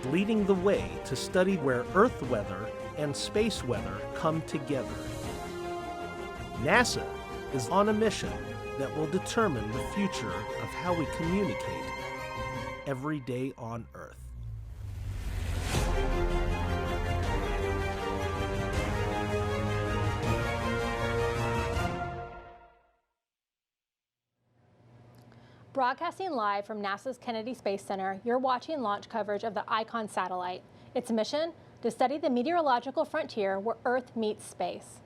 leading the way to study where Earth weather and space weather come together. NASA is on a mission that will determine the future of how we communicate every day on Earth. Broadcasting live from NASA's Kennedy Space Center, you're watching launch coverage of the ICON satellite. Its mission? To study the meteorological frontier where Earth meets space.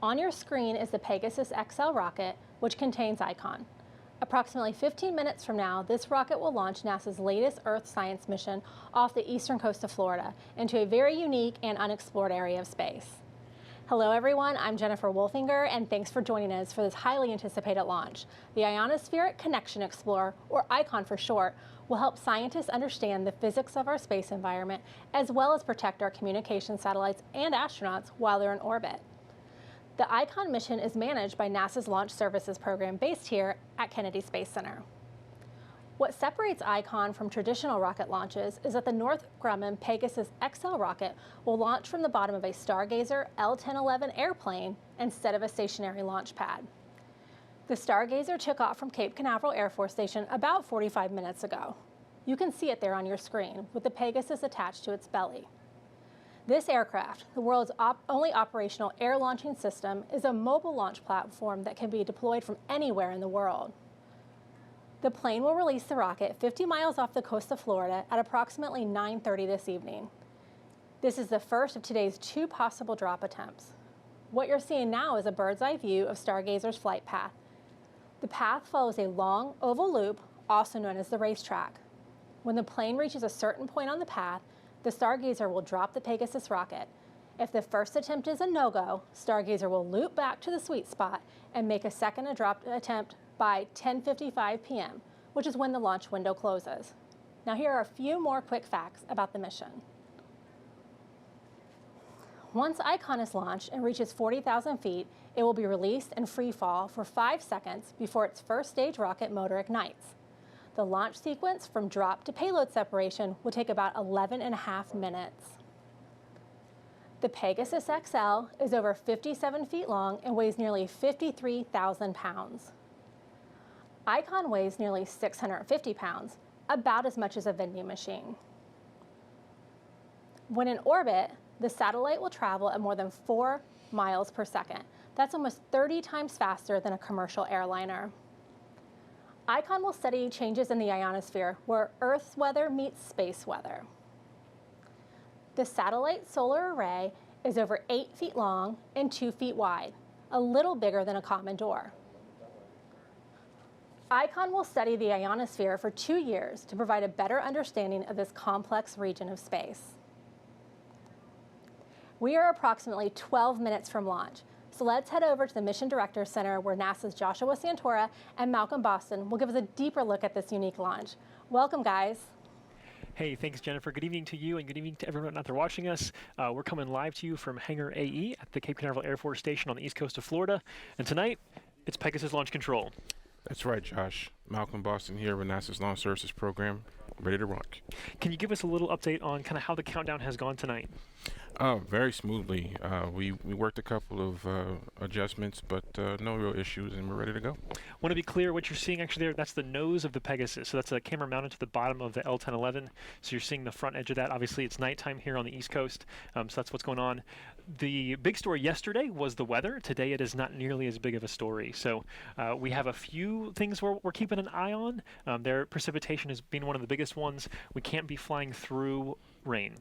On your screen is the Pegasus XL rocket, which contains ICON. Approximately 15 minutes from now, this rocket will launch NASA's latest Earth science mission off the eastern coast of Florida into a very unique and unexplored area of space. Hello everyone, I'm Jennifer Wolfinger, and thanks for joining us for this highly anticipated launch. The Ionospheric Connection Explorer, or ICON for short, will help scientists understand the physics of our space environment, as well as protect our communication satellites and astronauts while they're in orbit. The ICON mission is managed by NASA's Launch Services program based here at Kennedy Space Center. What separates ICON from traditional rocket launches is that the Northrop Grumman Pegasus XL rocket will launch from the bottom of a Stargazer L-1011 airplane instead of a stationary launch pad. The Stargazer took off from Cape Canaveral Air Force Station about 45 minutes ago. You can see it there on your screen, with the Pegasus attached to its belly. This aircraft, the world's only operational air launching system, is a mobile launch platform that can be deployed from anywhere in the world. The plane will release the rocket 50 miles off the coast of Florida at approximately 9:30 this evening. This is the first of today's 2 possible drop attempts. What you're seeing now is a bird's eye view of Stargazer's flight path. The path follows a long oval loop, also known as the racetrack. When the plane reaches a certain point on the path, the Stargazer will drop the Pegasus rocket. If the first attempt is a no-go, Stargazer will loop back to the sweet spot and make a second drop attempt by 10:55 p.m., which is when the launch window closes. Now here are a few more quick facts about the mission. Once ICON is launched and reaches 40,000 feet, it will be released in free fall for 5 seconds before its first stage rocket motor ignites. The launch sequence from drop to payload separation will take about 11.5 minutes. The Pegasus XL is over 57 feet long and weighs nearly 53,000 pounds. ICON weighs nearly 650 pounds, about as much as a vending machine. When in orbit, the satellite will travel at more than 4 miles per second. That's almost 30 times faster than a commercial airliner. ICON will study changes in the ionosphere where Earth's weather meets space weather. The satellite solar array is over 8 feet long and 2 feet wide, a little bigger than a common door. ICON will study the ionosphere for 2 years to provide a better understanding of this complex region of space. We are approximately 12 minutes from launch, so let's head over to the Mission Director Center where NASA's Joshua Santora and Malcolm Boston will give us a deeper look at this unique launch. Welcome, guys. Hey, thanks, Jennifer. Good evening to you and good evening to everyone out there watching us. We're coming live to you from Hangar AE at the Cape Canaveral Air Force Station on the east coast of Florida. And tonight, it's Pegasus Launch Control. That's right, Josh. Malcolm Boston here with NASA's Launch Services Program, ready to rock. Can you give us a little update on kind of how the countdown has gone tonight? Very smoothly. We worked a couple of adjustments, but no real issues, and we're ready to go. Want to be clear, what you're seeing actually there, that's the nose of the Pegasus. So that's a camera mounted to the bottom of the L-1011. So you're seeing the front edge of that. Obviously, it's nighttime here on the East Coast, so that's what's going on. The big story yesterday was the weather. Today, it is not nearly as big of a story. So we have a few things we're keeping an eye on. Their precipitation has been one of the biggest ones. We can't be flying through rain.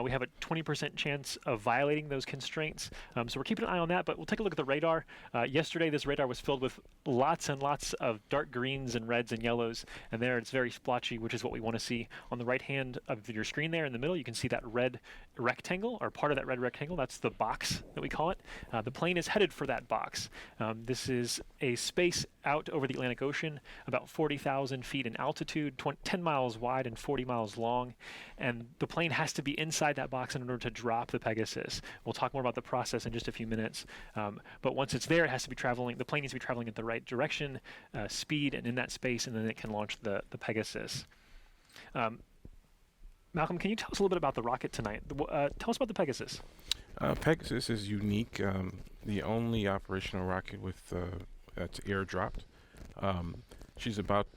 We have a 20% chance of violating those constraints, so we're keeping an eye on that, but we'll take a look at the radar. Yesterday, this radar was filled with lots and lots of dark greens and reds and yellows, and there it's very splotchy, which is what we want to see. On the right hand of your screen there in the middle, you can see that red rectangle, or part of that red rectangle. That's the box that we call it. The plane is headed for that box. This is a space out over the Atlantic Ocean, about 40,000 feet in altitude, 10 miles wide and 40 miles long, and the plane has to be inside that box in order to drop the Pegasus. We'll talk more about the process in just a few minutes, but once it's there, it has to be traveling. The plane needs to be traveling in the right direction, speed, and in that space, and then it can launch the Pegasus. Malcolm, can you tell us a little bit about the rocket tonight? Tell us about the Pegasus. Pegasus is unique, the only operational rocket with that's air-dropped. She's about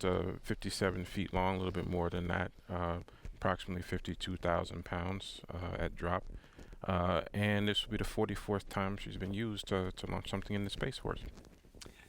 57 feet long, a little bit more than that, approximately 52,000 pounds at drop. And this will be the 44th time she's been used to launch something in the Space Force.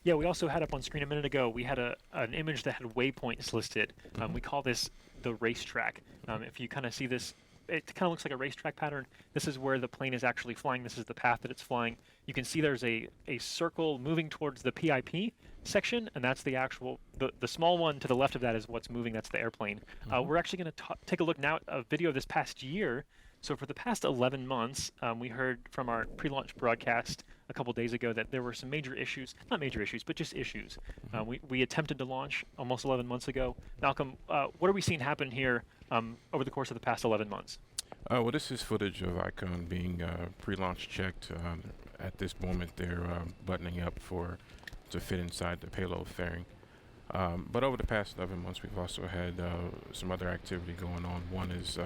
Yeah, we also had up on screen a minute ago, we had an image that had waypoints listed. We call this the racetrack. If you kind of see this, it kind of looks like a racetrack pattern. This is where the plane is actually flying. This is the path that it's flying. You can see there's a circle moving towards the PIP section, and that's the actual, the small one to the left of that is what's moving. That's the airplane. We're actually going to take a look now at a video of this past year. So for the past 11 months, we heard from our pre-launch broadcast a couple days ago that there were some major issues, not major issues, but just issues. We attempted to launch almost 11 months ago. Malcolm, what are we seeing happen here over the course of the past 11 months? Well, this is footage of Icon being pre-launch checked. At this moment, they're buttoning up to fit inside the payload fairing. But over the past 11 months, we've also had some other activity going on. One is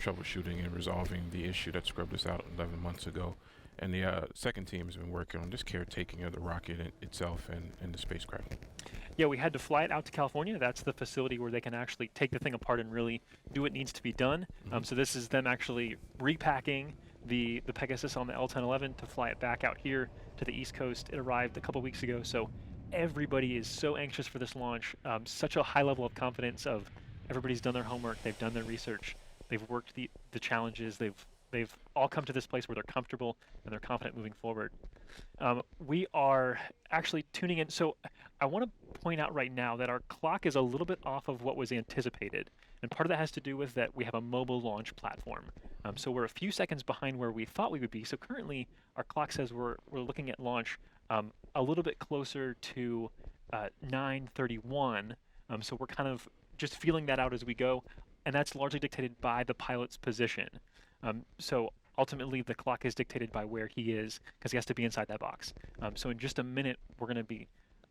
troubleshooting and resolving the issue that scrubbed us out 11 months ago. And the second team has been working on just caretaking of the rocket itself and the spacecraft. Yeah, we had to fly it out to California. That's the facility where they can actually take the thing apart and really do what needs to be done. So this is them actually repacking the Pegasus on the L-1011 to fly it back out here to the East Coast. It arrived a couple weeks ago, so everybody is so anxious for this launch. Such a high level of confidence of everybody's done their homework, they've done their research, they've worked the challenges, they've all come to this place where they're comfortable and they're confident moving forward. We are actually tuning in. So I want to point out right now that our clock is a little bit off of what was anticipated. And part of that has to do with that we have a mobile launch platform. So we're a few seconds behind where we thought we would be. So currently our clock says we're looking at launch a little bit closer to 9:31. So we're kind of just feeling that out as we go. And that's largely dictated by the pilot's position. So ultimately, the clock is dictated by where he is because he has to be inside that box. So in just a minute, we're going to be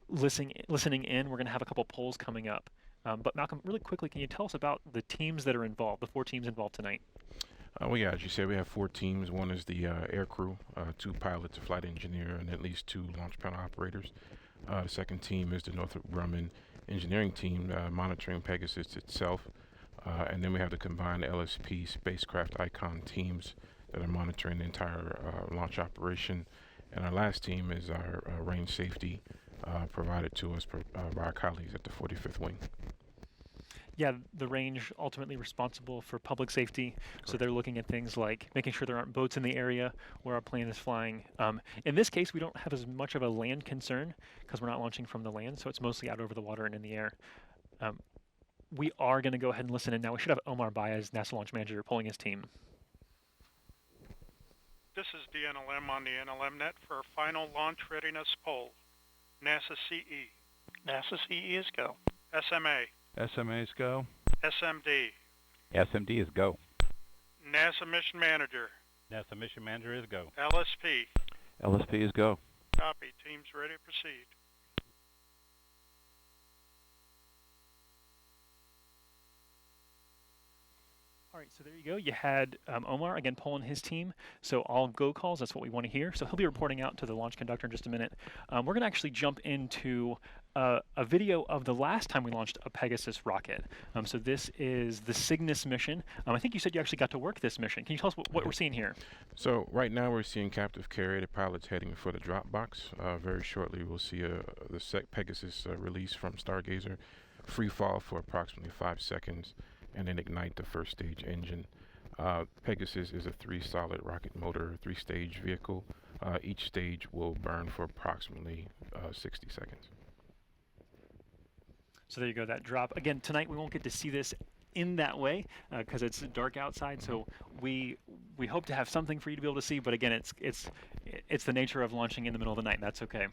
listening in. We're going to have a couple polls coming up. But Malcolm, really quickly, can you tell us about the teams that are involved, the 4 teams involved tonight? Well, yeah, as you said, we have 4 teams. One is the air crew, 2 pilots, a flight engineer, and at least 2 launch panel operators. The second team is the Northrop Grumman engineering team monitoring Pegasus itself. And then we have the combined LSP spacecraft Icon teams that are monitoring the entire launch operation. And our last team is our range safety provided to us by our colleagues at the 45th Wing. Yeah, the range ultimately responsible for public safety. Correct. So they're looking at things like making sure there aren't boats in the area where our plane is flying. In this case, we don't have as much of a land concern because we're not launching from the land, so it's mostly out over the water and in the air. We are going to go ahead and listen in now. We should have Omar Baez, NASA launch manager, polling his team. This is the NLM on the NLMnet for final launch readiness poll. NASA CE. NASA CE is go. SMA. SMA is go. SMD. SMD is go. NASA Mission Manager. NASA Mission Manager is go. LSP. LSP is go. Copy. Teams ready to proceed. All right, so there you go. You had Omar, again, polling his team. So all go calls, that's what we want to hear. So he'll be reporting out to the launch conductor in just a minute. We're going to actually jump into a video of the last time we launched a Pegasus rocket. So this is the Cygnus mission. I think you said you actually got to work this mission. Can you tell us what we're seeing here? So right now we're seeing captive carrier. The pilot's heading for the drop box. Very shortly we'll see the Pegasus release from Stargazer, free fall for approximately 5 seconds, and then ignite the first stage engine. Pegasus is a 3-solid rocket motor, 3-stage vehicle. Each stage will burn for approximately 60 seconds. So there you go, that drop. Again, tonight we won't get to see this in that way because it's dark outside. So we hope to have something for you to be able to see. But again, it's the nature of launching in the middle of the night. And that's okay.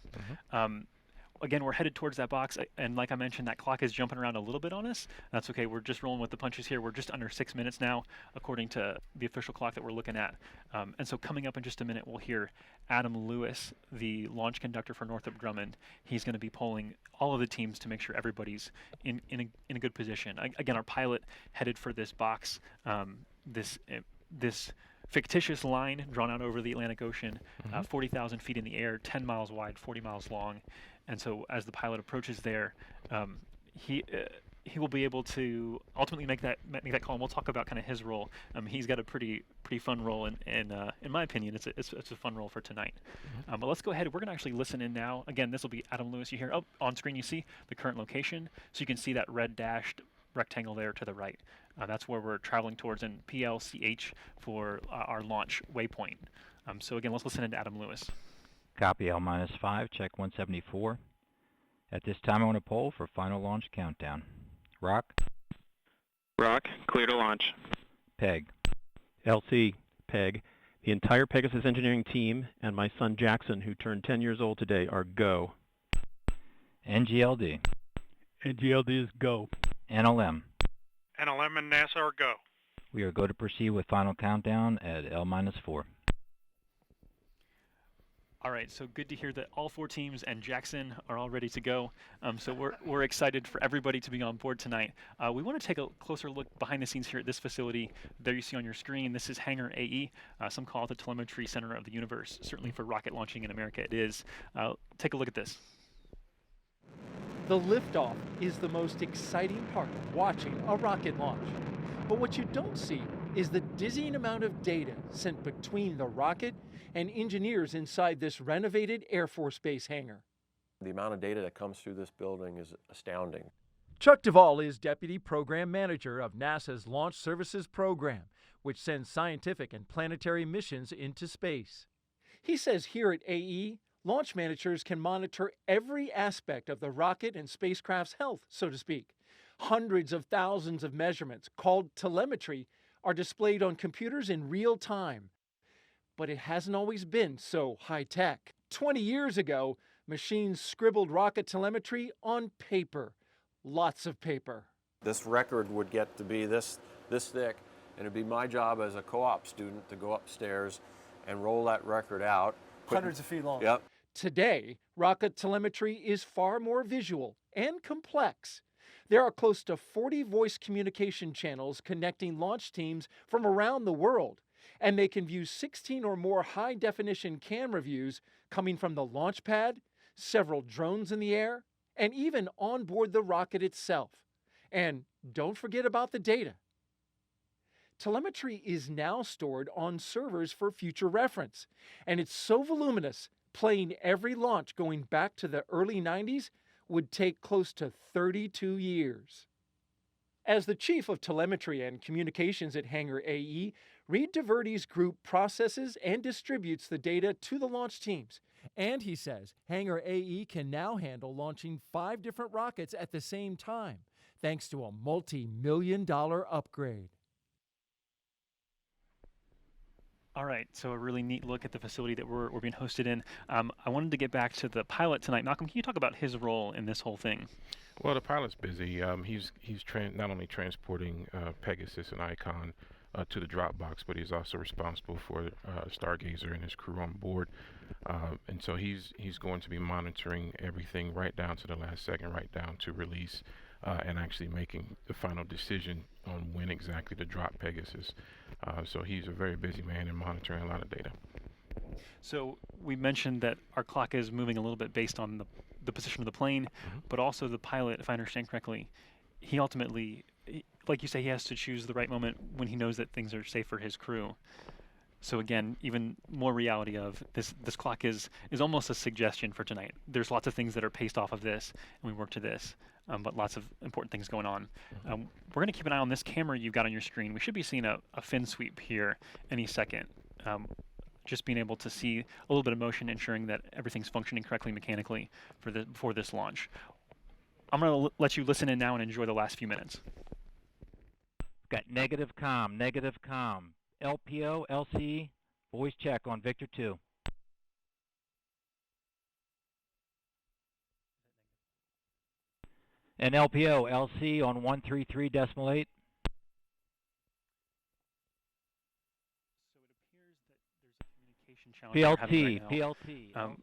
again, we're headed towards that box, and like I mentioned, that clock is jumping around a little bit on us. That's okay. We're just rolling with the punches here. We're just under 6 minutes now, according to the official clock that we're looking at. And so coming up in just a minute, we'll hear Adam Lewis, the launch conductor for Northrop Grumman. He's going to be polling all of the teams to make sure everybody's in a good position. Again, our pilot headed for this box, this fictitious line drawn out over the Atlantic Ocean, 40,000 feet in the air, 10 miles wide, 40 miles long. And so as the pilot approaches there, he will be able to ultimately make that call. And we'll talk about kind of his role. He's got a pretty fun role, and in my opinion, it's a fun role for tonight. But let's go ahead. We're going to actually listen in now. Again, this will be Adam Lewis. You hear on screen. You see the current location, so you can see that red dashed rectangle there to the right. That's where we're traveling towards, in PLCH for our launch waypoint. So again, let's listen in to Adam Lewis. Copy L-5, check 174. At this time, I want to poll for final launch countdown. Rock? Rock, clear to launch. Peg? LC, Peg. The entire Pegasus engineering team and my son Jackson, who turned 10 years old today, are go. NGLD? NGLD is go. NLM? NLM and NASA are go. We are go to proceed with final countdown at L-4. All right, so good to hear that all 4 teams and Jackson are all ready to go. So we're excited for everybody to be on board tonight. We want to take a closer look behind the scenes here at this facility. There you see on your screen, this is Hangar AE. Some call it the telemetry center of the universe. Certainly for rocket launching in America, it is. Take a look at this. The liftoff is the most exciting part of watching a rocket launch. But what you don't see is the dizzying amount of data sent between the rocket and engineers inside this renovated Air Force Base hangar. The amount of data that comes through this building is astounding. Chuck Duvall is Deputy Program Manager of NASA's Launch Services Program, which sends scientific and planetary missions into space. He says here at AE, launch managers can monitor every aspect of the rocket and spacecraft's health, so to speak. Hundreds of thousands of measurements, called telemetry, are displayed on computers in real time. But it hasn't always been so high-tech. 20 years ago, machines scribbled rocket telemetry on paper. Lots of paper. This record would get to be this thick, and it'd be my job as a co-op student to go upstairs and roll that record out. Hundreds of feet long. Yep. Today, rocket telemetry is far more visual and complex. There are close to 40 voice communication channels connecting launch teams from around the world, and they can view 16 or more high-definition camera views coming from the launch pad, several drones in the air, and even on board the rocket itself. And don't forget about the data. Telemetry is now stored on servers for future reference, and it's so voluminous, playing every launch going back to the early 90s would take close to 32 years. As the chief of telemetry and communications at Hangar AE, Reed DeVerde's group processes and distributes the data to the launch teams. And he says Hangar AE can now handle launching 5 different rockets at the same time, thanks to a multi-million-dollar upgrade. All right, so a really neat look at the facility that we're being hosted in. I wanted to get back to the pilot tonight. Malcolm, can you talk about his role in this whole thing? Well, the pilot's busy. He's not only transporting Pegasus and Icon to the drop box, but he's also responsible for Stargazer and his crew on board. And so he's going to be monitoring everything right down to the last second, right down to release, and actually making the final decision on when exactly to drop Pegasus. So he's a very busy man and monitoring a lot of data. So we mentioned that our clock is moving a little bit based on the position of the plane, but also the pilot, if I understand correctly, he ultimately, like you say, he has to choose the right moment when he knows that things are safe for his crew. So again, even more reality of this clock is almost a suggestion for tonight. There's lots of things that are paced off of this, and we work to this, but lots of important things going on. We're going to keep an eye on this camera you've got on your screen. We should be seeing a fin sweep here any second. Just being able to see a little bit of motion, ensuring that everything's functioning correctly mechanically before this launch. I'm going to let you listen in now and enjoy the last few minutes. Got negative comm. LPO, LC, voice check on Victor 2. And LPO, LC on 133.8. So it appears that there's a communication challenge we're having right now. PLT.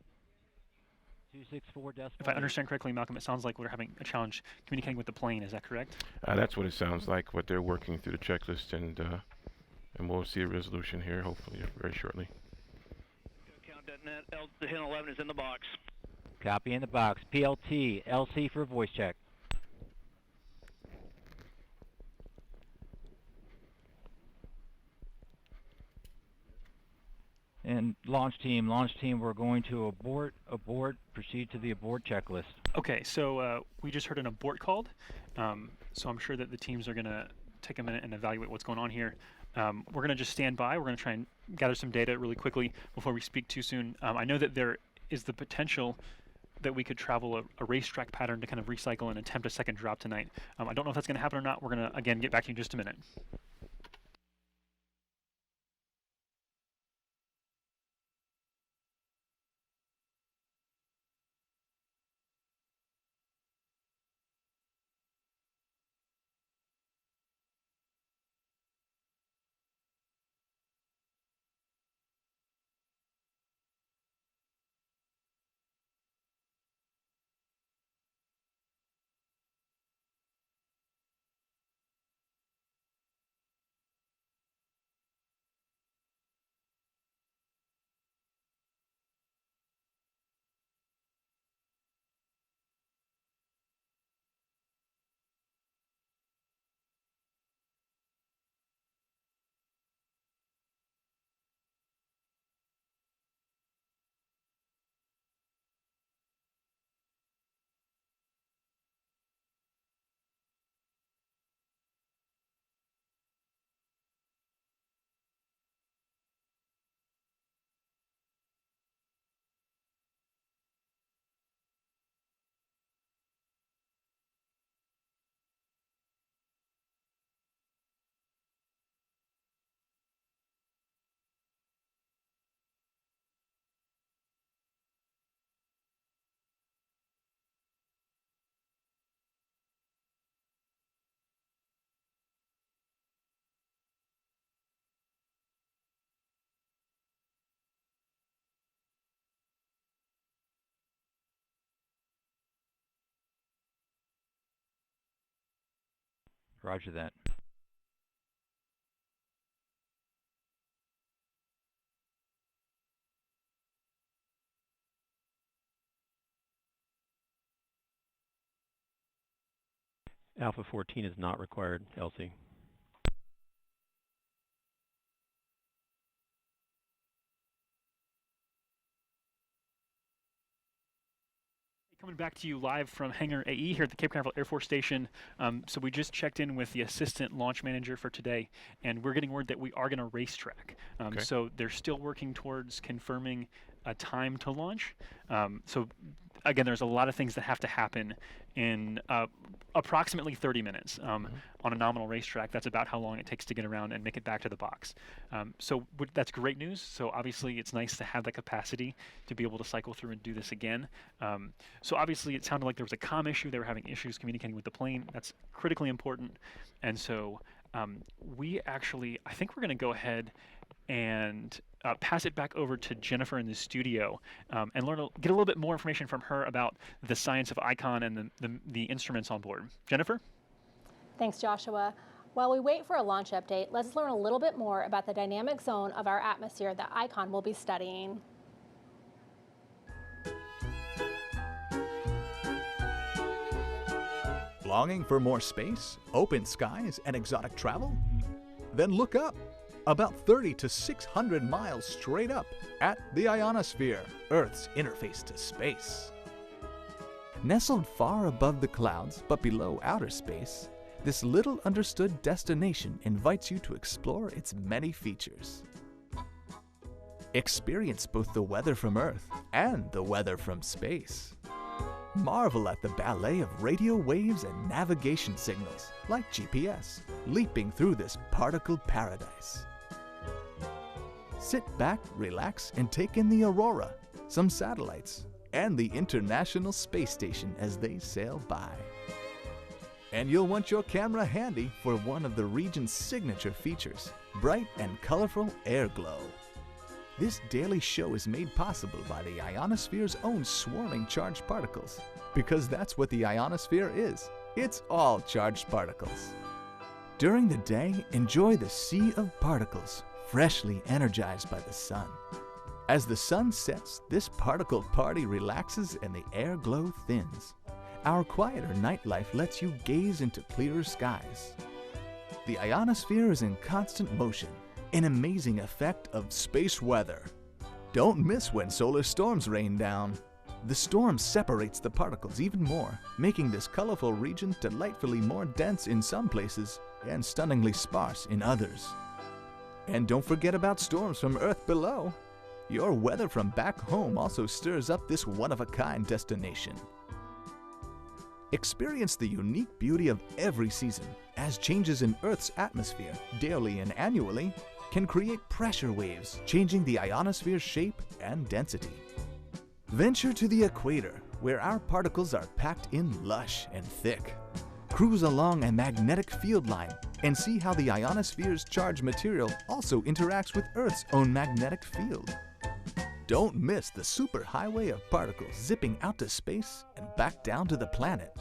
264 decimal. If I understand correctly, Malcolm, it sounds like we're having a challenge communicating with the plane. Is that correct? That's what it sounds like, but they're working through the checklist, and we'll see a resolution here, hopefully, very shortly. Count.net, L-1011 is in the box. Copy in the box. PLT, LC for voice check. And launch team, we're going to abort, proceed to the abort checklist. Okay, so we just heard an abort called, so I'm sure that the teams are going to take a minute and evaluate what's going on here. We're going to just stand by. We're going to try and gather some data really quickly before we speak too soon. I know that there is the potential that we could travel a racetrack pattern to kind of recycle and attempt a second drop tonight. I don't know if that's going to happen or not. We're going to, again, get back to you in just a minute. Roger that. Alpha 14 is not required, LC. Coming back to you live from Hangar AE here at the Cape Canaveral Air Force Station. So we just checked in with the assistant launch manager for today, and we're getting word that we are going to racetrack. Okay. So they're still working towards confirming a time to launch. So again, there's a lot of things that have to happen in approximately 30 minutes on a nominal racetrack. That's about how long it takes to get around and make it back to the box. So that's great news. So obviously it's nice to have the capacity to be able to cycle through and do this again. So obviously it sounded like there was a comm issue. They were having issues communicating with the plane. That's critically important. And so we actually, I think we're going to go ahead and pass it back over to Jennifer in the studio and get a little bit more information from her about the science of ICON and the instruments on board. Jennifer? Thanks, Joshua. While we wait for a launch update, let's learn a little bit more about the dynamic zone of our atmosphere that ICON will be studying. Longing for more space, open skies, and exotic travel? Then look up. About 30 to 600 miles straight up at the Ionosphere, Earth's interface to space. Nestled far above the clouds but below outer space, this little understood destination invites you to explore its many features. Experience both the weather from Earth and the weather from space. Marvel at the ballet of radio waves and navigation signals, like GPS, leaping through this particle paradise. Sit back, relax, and take in the aurora, some satellites, and the International Space Station as they sail by. And you'll want your camera handy for one of the region's signature features, bright and colorful air glow. This daily show is made possible by the ionosphere's own swarming charged particles, because that's what the ionosphere is. It's all charged particles. During the day, enjoy the sea of particles, freshly energized by the sun. As the sun sets, this particle party relaxes and the air glow thins. Our quieter nightlife lets you gaze into clearer skies. The ionosphere is in constant motion, an amazing effect of space weather. Don't miss when solar storms rain down. The storm separates the particles even more, making this colorful region delightfully more dense in some places and stunningly sparse in others. And don't forget about storms from Earth below. Your weather from back home also stirs up this one-of-a-kind destination. Experience the unique beauty of every season, as changes in Earth's atmosphere, daily and annually, can create pressure waves, changing the ionosphere's shape and density. Venture to the equator, where our particles are packed in lush and thick. Cruise along a magnetic field line and see how the ionosphere's charged material also interacts with Earth's own magnetic field. Don't miss the superhighway of particles zipping out to space and back down to the planet.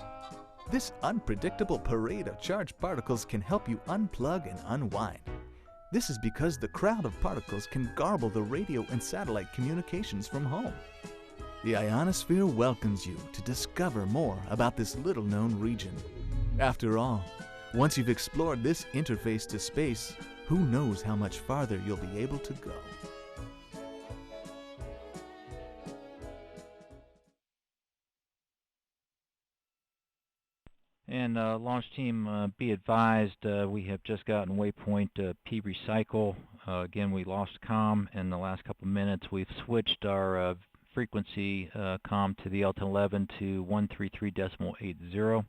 This unpredictable parade of charged particles can help you unplug and unwind. This is because the crowd of particles can garble the radio and satellite communications from home. The ionosphere welcomes you to discover more about this little-known region. After all, once you've explored this interface to space, who knows how much farther you'll be able to go. And launch team, be advised, we have just gotten waypoint P recycle. Again, we lost comm in the last couple of minutes. We've switched our frequency comm to the L-1011 to 133.80,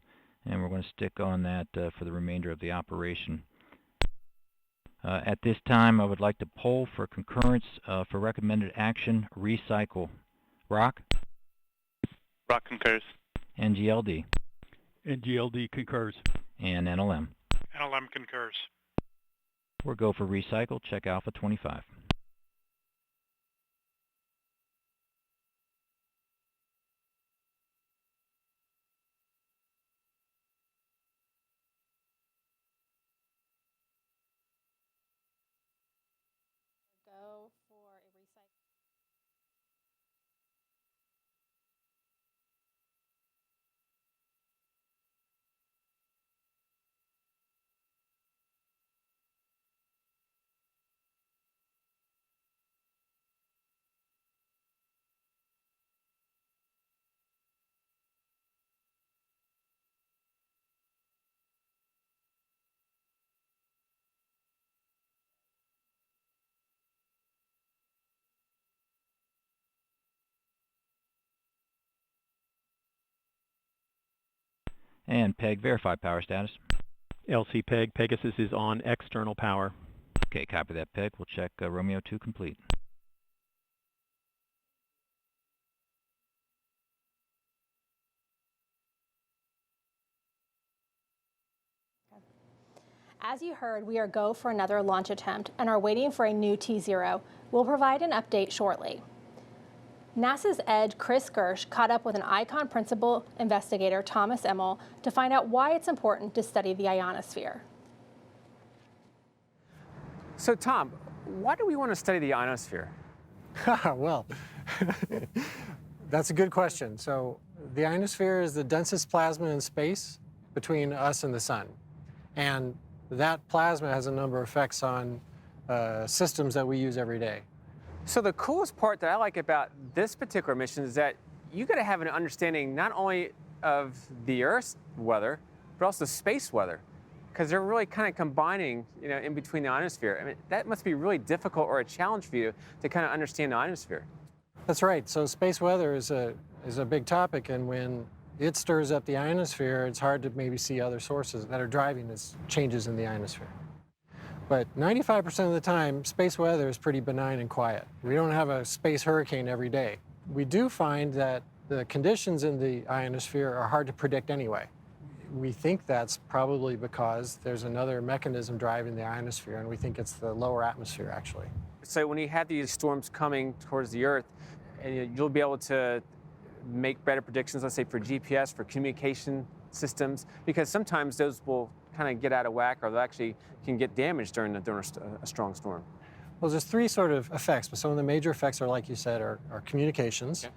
and we're going to stick on that for the remainder of the operation. At this time, I would like to poll for concurrence for recommended action, recycle. Rock? Rock concurs. NGLD? NGLD concurs. And NLM? NLM concurs. We'll go for recycle. Check Alpha 25. Go for a recycle. And PEG, verify power status. LC PEG, Pegasus is on external power. Okay, copy that, PEG. We'll check Romeo 2 complete. As you heard, we are go for another launch attempt and are waiting for a new T0. We'll provide an update shortly. NASA's Ed Chris Gersh caught up with an ICON principal investigator, Thomas Emmel, to find out why it's important to study the ionosphere. So Tom, why do we want to study the ionosphere? Well, that's a good question. So the ionosphere is the densest plasma in space between us and the sun. And that plasma has a number of effects on systems that we use every day. So the coolest part that I like about this particular mission is that you got to have an understanding not only of the Earth's weather, but also space weather, because they're really kind of combining, in between the ionosphere. I mean, that must be really difficult or a challenge for you to kind of understand the ionosphere. That's right. So space weather is a big topic, and when it stirs up the ionosphere, it's hard to maybe see other sources that are driving these changes in the ionosphere. But 95% of the time, space weather is pretty benign and quiet. We don't have a space hurricane every day. We do find that the conditions in the ionosphere are hard to predict anyway. we think that's probably because there's another mechanism driving the ionosphere, and we think it's the lower atmosphere, actually. So when you have these storms coming towards the Earth, and you'll be able to make better predictions, let's say for GPS, for communication systems, because sometimes those will kind of get out of whack, or they actually can get damaged during a strong storm. Well, there's three sort of effects, but some of the major effects are, like you said, are communications. Okay.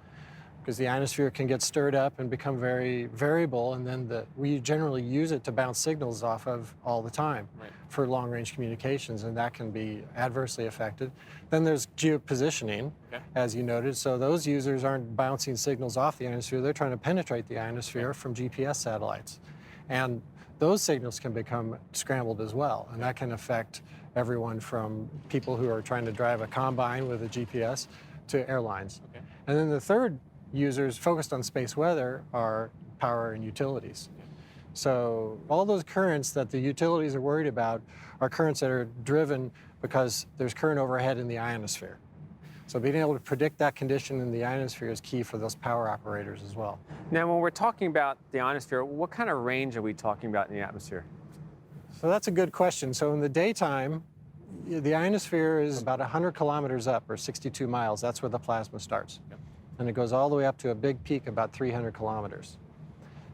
Because the ionosphere can get stirred up and become very variable, and then we generally use it to bounce signals off of all the time for long-range communications, and that can be adversely affected. Then there's geopositioning, as you noted, so those users aren't bouncing signals off the ionosphere, they're trying to penetrate the ionosphere from GPS satellites. And those signals can become scrambled as well, and that can affect everyone from people who are trying to drive a combine with a GPS to airlines. And then the third users focused on space weather are power and utilities. So all those currents that the utilities are worried about are currents that are driven because there's current overhead in the ionosphere. So being able to predict that condition in the ionosphere is key for those power operators as well. Now, when we're talking about the ionosphere, what kind of range are we talking about in the atmosphere? So that's a good question. So in the daytime, the ionosphere is about 100 kilometers up, or 62 miles. That's where the plasma starts. And it goes all the way up to a big peak about 300 kilometers.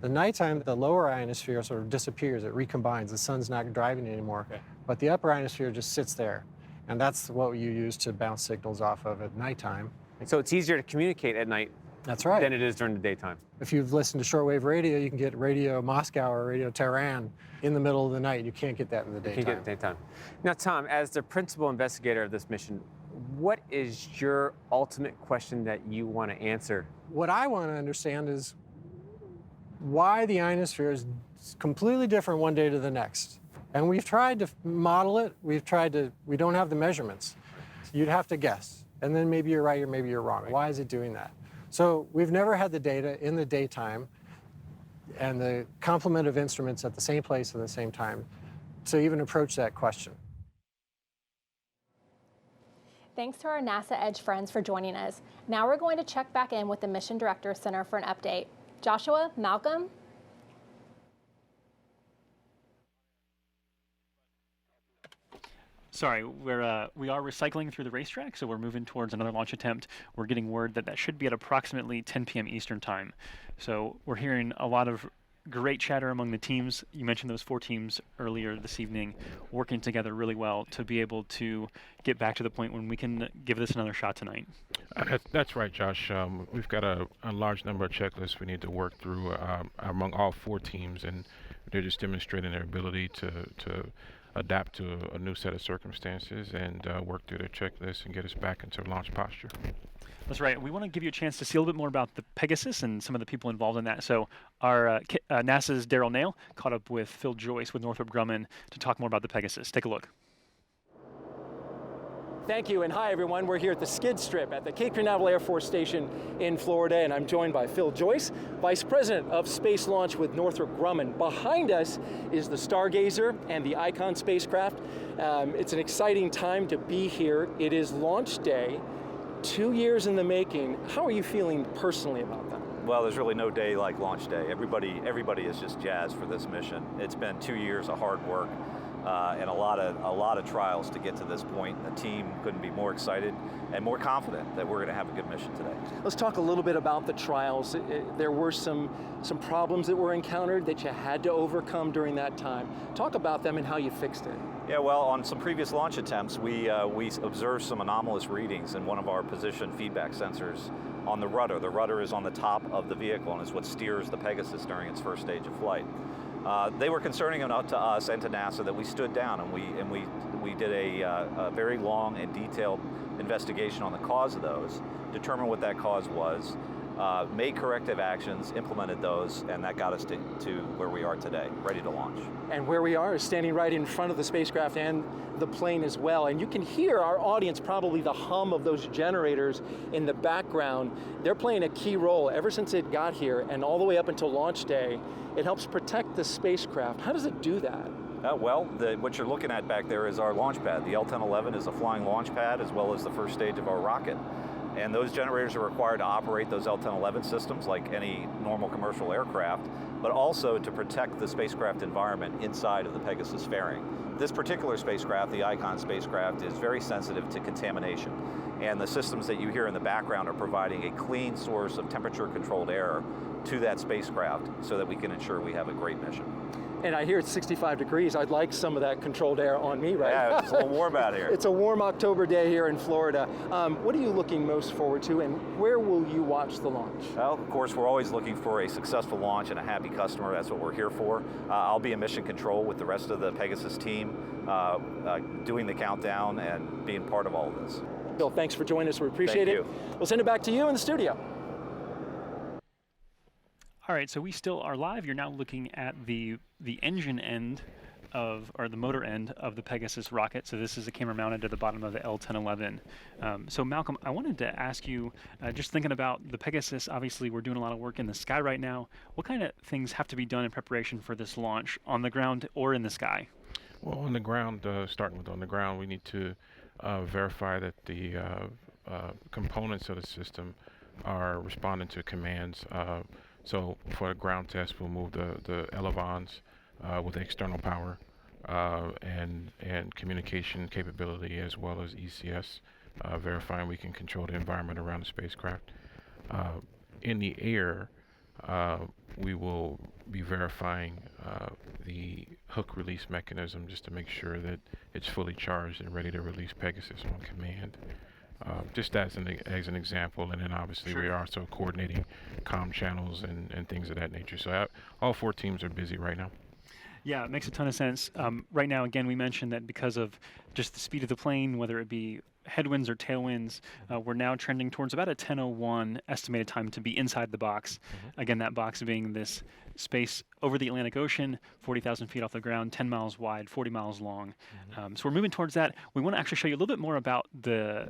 The nighttime, the lower ionosphere sort of disappears, it recombines, the sun's not driving anymore, but the upper ionosphere just sits there. And that's what you use to bounce signals off of at nighttime. So it's easier to communicate at night That's right. than it is during the daytime. If you've listened to shortwave radio, you can get Radio Moscow or Radio Tehran in the middle of the night. You can't get that in the daytime. You can't get it in the daytime. Now, Tom, as the principal investigator of this mission, what is your ultimate question that you want to answer? What I want to understand is why the ionosphere is completely different one day to the next. And we've tried to model it. We don't have the measurements. You'd have to guess. And then maybe you're right or maybe you're wrong. Why is it doing that? So we've never had the data in the daytime and the complement of instruments at the same place at the same time to even approach that question. Thanks to our NASA Edge friends for joining us. Now we're going to check back in with the Mission Director Center for an update. Joshua, Malcolm? Sorry, we are recycling through the racetrack, so we're moving towards another launch attempt. We're getting word that should be at approximately 10 p.m. Eastern Time. So we're hearing a lot of great chatter among the teams. You mentioned those 4 teams earlier this evening working together really well to be able to get back to the point when we can give this another shot tonight. That's right, Josh. We've got a large number of checklists we need to work through among all 4 teams, and they're just demonstrating their ability to adapt to a new set of circumstances and work through their checklist and get us back into launch posture. That's right. We want to give you a chance to see a little bit more about the Pegasus and some of the people involved in that. So our NASA's Daryl Nail caught up with Phil Joyce with Northrop Grumman to talk more about the Pegasus. Take a look. Thank you, and hi everyone. We're here at the skid strip at the Cape Canaveral Air Force Station in Florida, and I'm joined by Phil Joyce, Vice President of Space Launch with Northrop Grumman. Behind us is the Stargazer and the Icon spacecraft. It's an exciting time to be here. It is launch day, 2 years in the making. How are you feeling personally about that? Well, there's really no day like launch day. Everybody is just jazzed for this mission. It's been 2 years of hard work. And a lot of trials to get to this point. The team couldn't be more excited and more confident that we're going to have a good mission today. Let's talk a little bit about the trials. There were some problems that were encountered that you had to overcome during that time. Talk about them and how you fixed it. Yeah, well, on some previous launch attempts, we observed some anomalous readings in one of our position feedback sensors on the rudder. The rudder is on the top of the vehicle and is what steers the Pegasus during its first stage of flight. They were concerning enough to us and to NASA that we stood down and we did a very long and detailed investigation on the cause of those, determined what that cause was, made corrective actions, implemented those, and that got us to where we are today, ready to launch. And where we are is standing right in front of the spacecraft and the plane as well. And you can hear our audience, probably the hum of those generators in the background. They're playing a key role ever since it got here and all the way up until launch day. It helps protect the spacecraft. How does it do that? Well, what you're looking at back there is our launch pad. The L-1011 is a flying launch pad as well as the first stage of our rocket. And those generators are required to operate those L-1011 systems like any normal commercial aircraft, but also to protect the spacecraft environment inside of the Pegasus fairing. This particular spacecraft, the Icon spacecraft, is very sensitive to contamination. And the systems that you hear in the background are providing a clean source of temperature-controlled air to that spacecraft so that we can ensure we have a great mission. And I hear it's 65 degrees. I'd like some of that controlled air on me, right? Yeah, it's a little warm out here. It's a warm October day here in Florida. What are you looking most forward to, and where will you watch the launch? Well, of course, we're always looking for a successful launch and a happy customer. That's what we're here for. I'll be in mission control with the rest of the Pegasus team, doing the countdown and being part of all of this. Bill, thanks for joining us. We appreciate Thank it. you. We'll send it back to you in the studio. All right, so we still are live. You're now looking at the engine end of, or the motor end of the Pegasus rocket. So this is a camera mounted to the bottom of the L-1011. So Malcolm, I wanted to ask you, just thinking about the Pegasus, obviously we're doing a lot of work in the sky right now. What kind of things have to be done in preparation for this launch on the ground or in the sky? Well, on the ground, starting with on the ground, we need to verify that the components of the system are responding to commands. So for a ground test, we'll move the elevons with external power and communication capability, as well as ECS, verifying we can control the environment around the spacecraft. In the air, we will be verifying the hook release mechanism just to make sure that it's fully charged and ready to release Pegasus on command. Just as an example, and then obviously we are also coordinating comm channels and things of that nature. So all 4 teams are busy right now. Yeah, it makes a ton of sense. Right now, again, we mentioned that because of just the speed of the plane, whether it be headwinds or tailwinds, we're now trending towards about a 10:01 estimated time to be inside the box. Again, that box being this space over the Atlantic Ocean, 40,000 feet off the ground, 10 miles wide, 40 miles long. So we're moving towards that. We want to actually show you a little bit more about the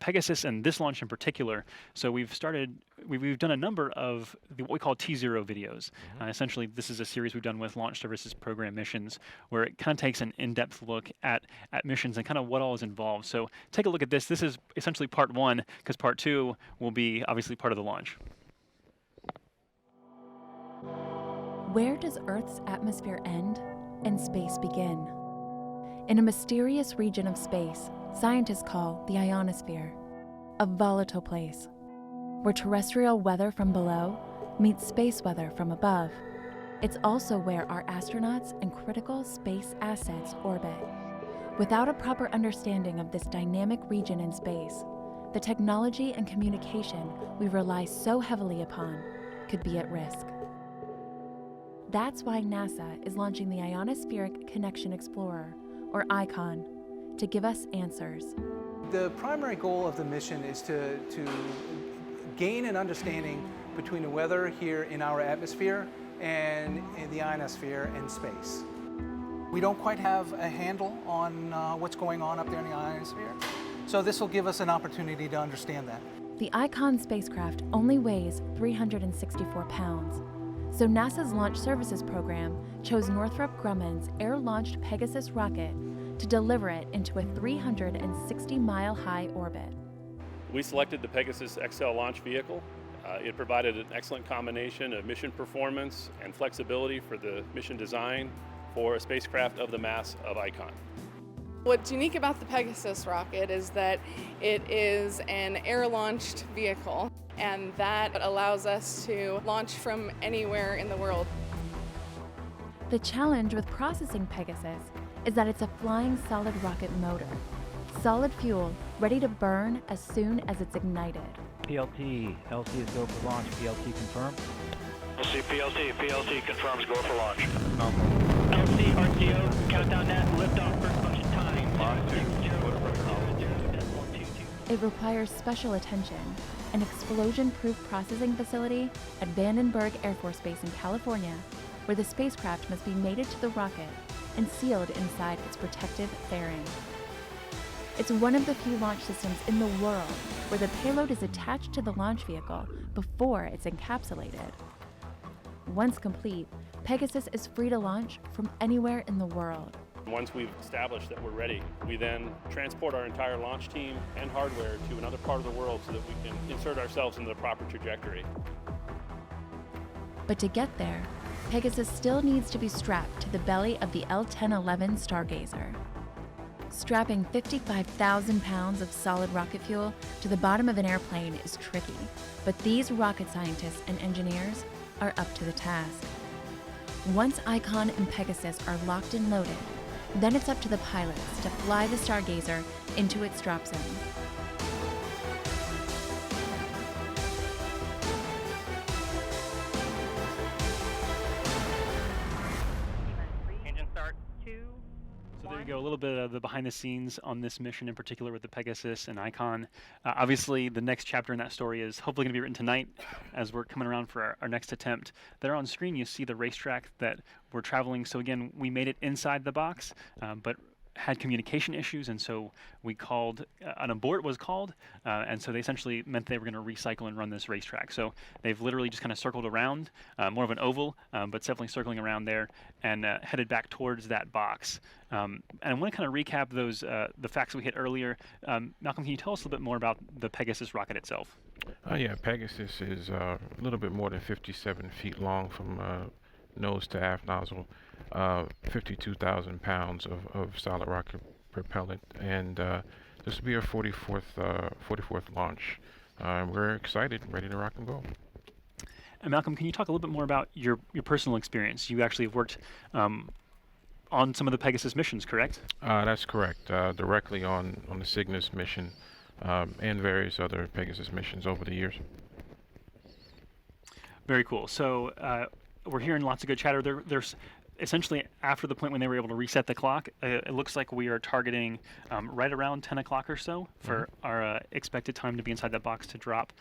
Pegasus and this launch in particular. So we've done a number of what we call T0 videos. Essentially, this is a series we've done with Launch Services Program missions, where it kind of takes an in-depth look at missions and kind of what all is involved. So take a look at this. This is essentially part 1, because part 2 will be obviously part of the launch. Where does Earth's atmosphere end and space begin? In a mysterious region of space, scientists call the ionosphere, a volatile place, where terrestrial weather from below meets space weather from above. It's also where our astronauts and critical space assets orbit. Without a proper understanding of this dynamic region in space, the technology and communication we rely so heavily upon could be at risk. That's why NASA is launching the Ionospheric Connection Explorer, or ICON, to give us answers. The primary goal of the mission is to gain an understanding between the weather here in our atmosphere and in the ionosphere and space. We don't quite have a handle on what's going on up there in the ionosphere, so this will give us an opportunity to understand that. The ICON spacecraft only weighs 364 pounds, so NASA's Launch Services Program chose Northrop Grumman's air-launched Pegasus rocket to deliver it into a 360-mile-high orbit. We selected the Pegasus XL launch vehicle. It provided an excellent combination of mission performance and flexibility for the mission design for a spacecraft of the mass of ICON. What's unique about the Pegasus rocket is that it is an air-launched vehicle, and that allows us to launch from anywhere in the world. The challenge with processing Pegasus is that it's a flying solid rocket motor. Solid fuel ready to burn as soon as it's ignited. PLT, LC is go for launch. PLT confirmed. LC, PLT confirms go for launch. LC, RTO, countdown net, liftoff, first motion time. It requires special attention. An explosion-proof processing facility at Vandenberg Air Force Base in California, where the spacecraft must be mated to the rocket and sealed inside its protective fairing. It's one of the few launch systems in the world where the payload is attached to the launch vehicle before it's encapsulated. Once complete, Pegasus is free to launch from anywhere in the world. Once we've established that we're ready, we then transport our entire launch team and hardware to another part of the world so that we can insert ourselves into the proper trajectory. But to get there, Pegasus still needs to be strapped to the belly of the L-1011 Stargazer. Strapping 55,000 pounds of solid rocket fuel to the bottom of an airplane is tricky, but these rocket scientists and engineers are up to the task. Once Icon and Pegasus are locked and loaded, then it's up to the pilots to fly the Stargazer into its drop zone. Engine start 2. So there you go, a little bit of the behind the scenes on this mission in particular with the Pegasus and Icon. Obviously, the next chapter in that story is hopefully going to be written tonight as we're coming around for our next attempt. There on screen, you see the racetrack that we're traveling. So again, we made it inside the box, but had communication issues, and so we called, an abort was called, and so they essentially meant they were going to recycle and run this racetrack. So they've literally just kind of circled around, more of an oval, but definitely circling around there, and headed back towards that box. And I want to kind of recap those the facts we hit earlier. Malcolm, can you tell us a little bit more about the Pegasus rocket itself? Yeah, Pegasus is a little bit more than 57 feet long from nose to aft nozzle. 52,000 pounds of solid rocket propellant, and this will be our 44th launch. We're excited, ready to rock and roll. And Malcolm, can you talk a little bit more about your personal experience? You actually have worked on some of the Pegasus missions, correct? That's correct. Directly on the Cygnus mission and various other Pegasus missions over the years. Very cool. So we're hearing lots of good chatter. There's essentially after the point when they were able to reset the clock, it looks like we are targeting right around 10 o'clock or so for our expected time to be inside that box to drop.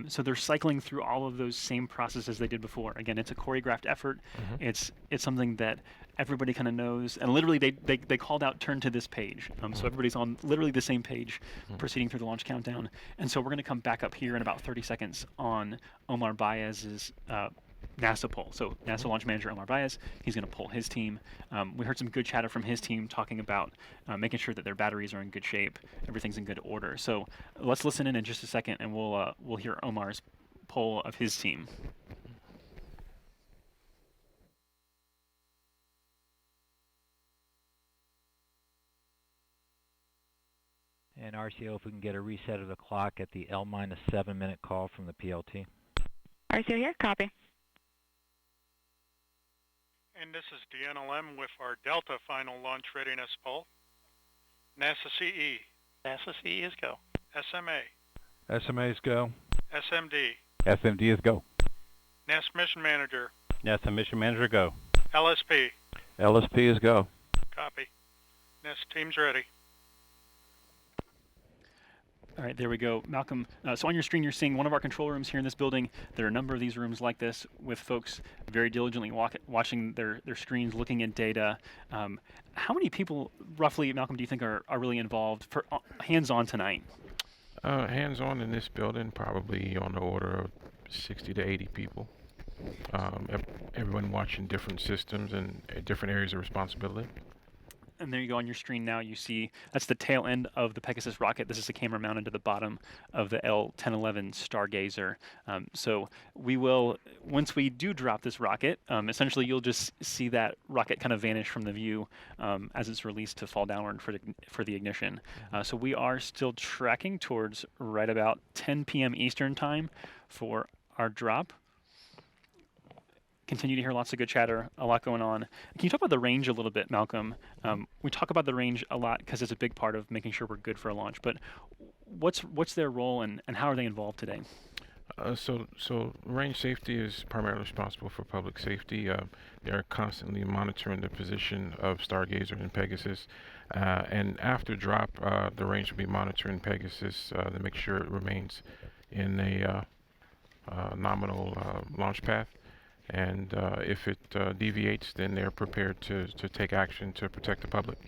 So they're cycling through all of those same processes they did before. Again, it's a choreographed effort. It's something that everybody kind of knows, and literally they called out turn to this page. So everybody's on literally the same page proceeding through the launch countdown. And so we're going to come back up here in about 30 seconds on Omar Baez's NASA poll. So NASA launch manager Omar Baez, he's going to poll his team. We heard some good chatter from his team talking about making sure that their batteries are in good shape, everything's in good order. So let's listen in just a second, and we'll hear Omar's poll of his team. And RCO, if we can get a reset of the clock at the L-7 minute call from the PLT. RCO here, copy. And this is DNLM with our Delta final launch readiness poll. NASA CE. NASA CE is go. SMA. SMA is go. SMD. SMD is go. NASA Mission Manager. NASA Mission Manager go. LSP. LSP is go. Copy. NASA team's ready. All right, there we go. Malcolm, so on your screen you're seeing one of our control rooms here in this building. There are a number of these rooms like this with folks very diligently watching their screens, looking at data. How many people, roughly, Malcolm, do you think are really involved for hands-on tonight? Hands-on in this building, probably on the order of 60 to 80 people. Everyone watching different systems and different areas of responsibility. And there you go on your screen now. You see that's the tail end of the Pegasus rocket. This is a camera mounted to the bottom of the L-1011 Stargazer. So we will, once we do drop this rocket, essentially you'll just see that rocket kind of vanish from the view as it's released to fall downward for the ignition. So we are still tracking towards right about 10 p.m. Eastern time for our drop. Continue to hear lots of good chatter, a lot going on. Can you talk about the range a little bit, Malcolm? We talk about the range a lot because it's a big part of making sure we're good for a launch, but what's their role and how are they involved today? So range safety is primarily responsible for public safety. They are constantly monitoring the position of Stargazer and Pegasus. And after drop, the range will be monitoring Pegasus to make sure it remains in a nominal launch path. And if it deviates, then they're prepared to take action to protect the public.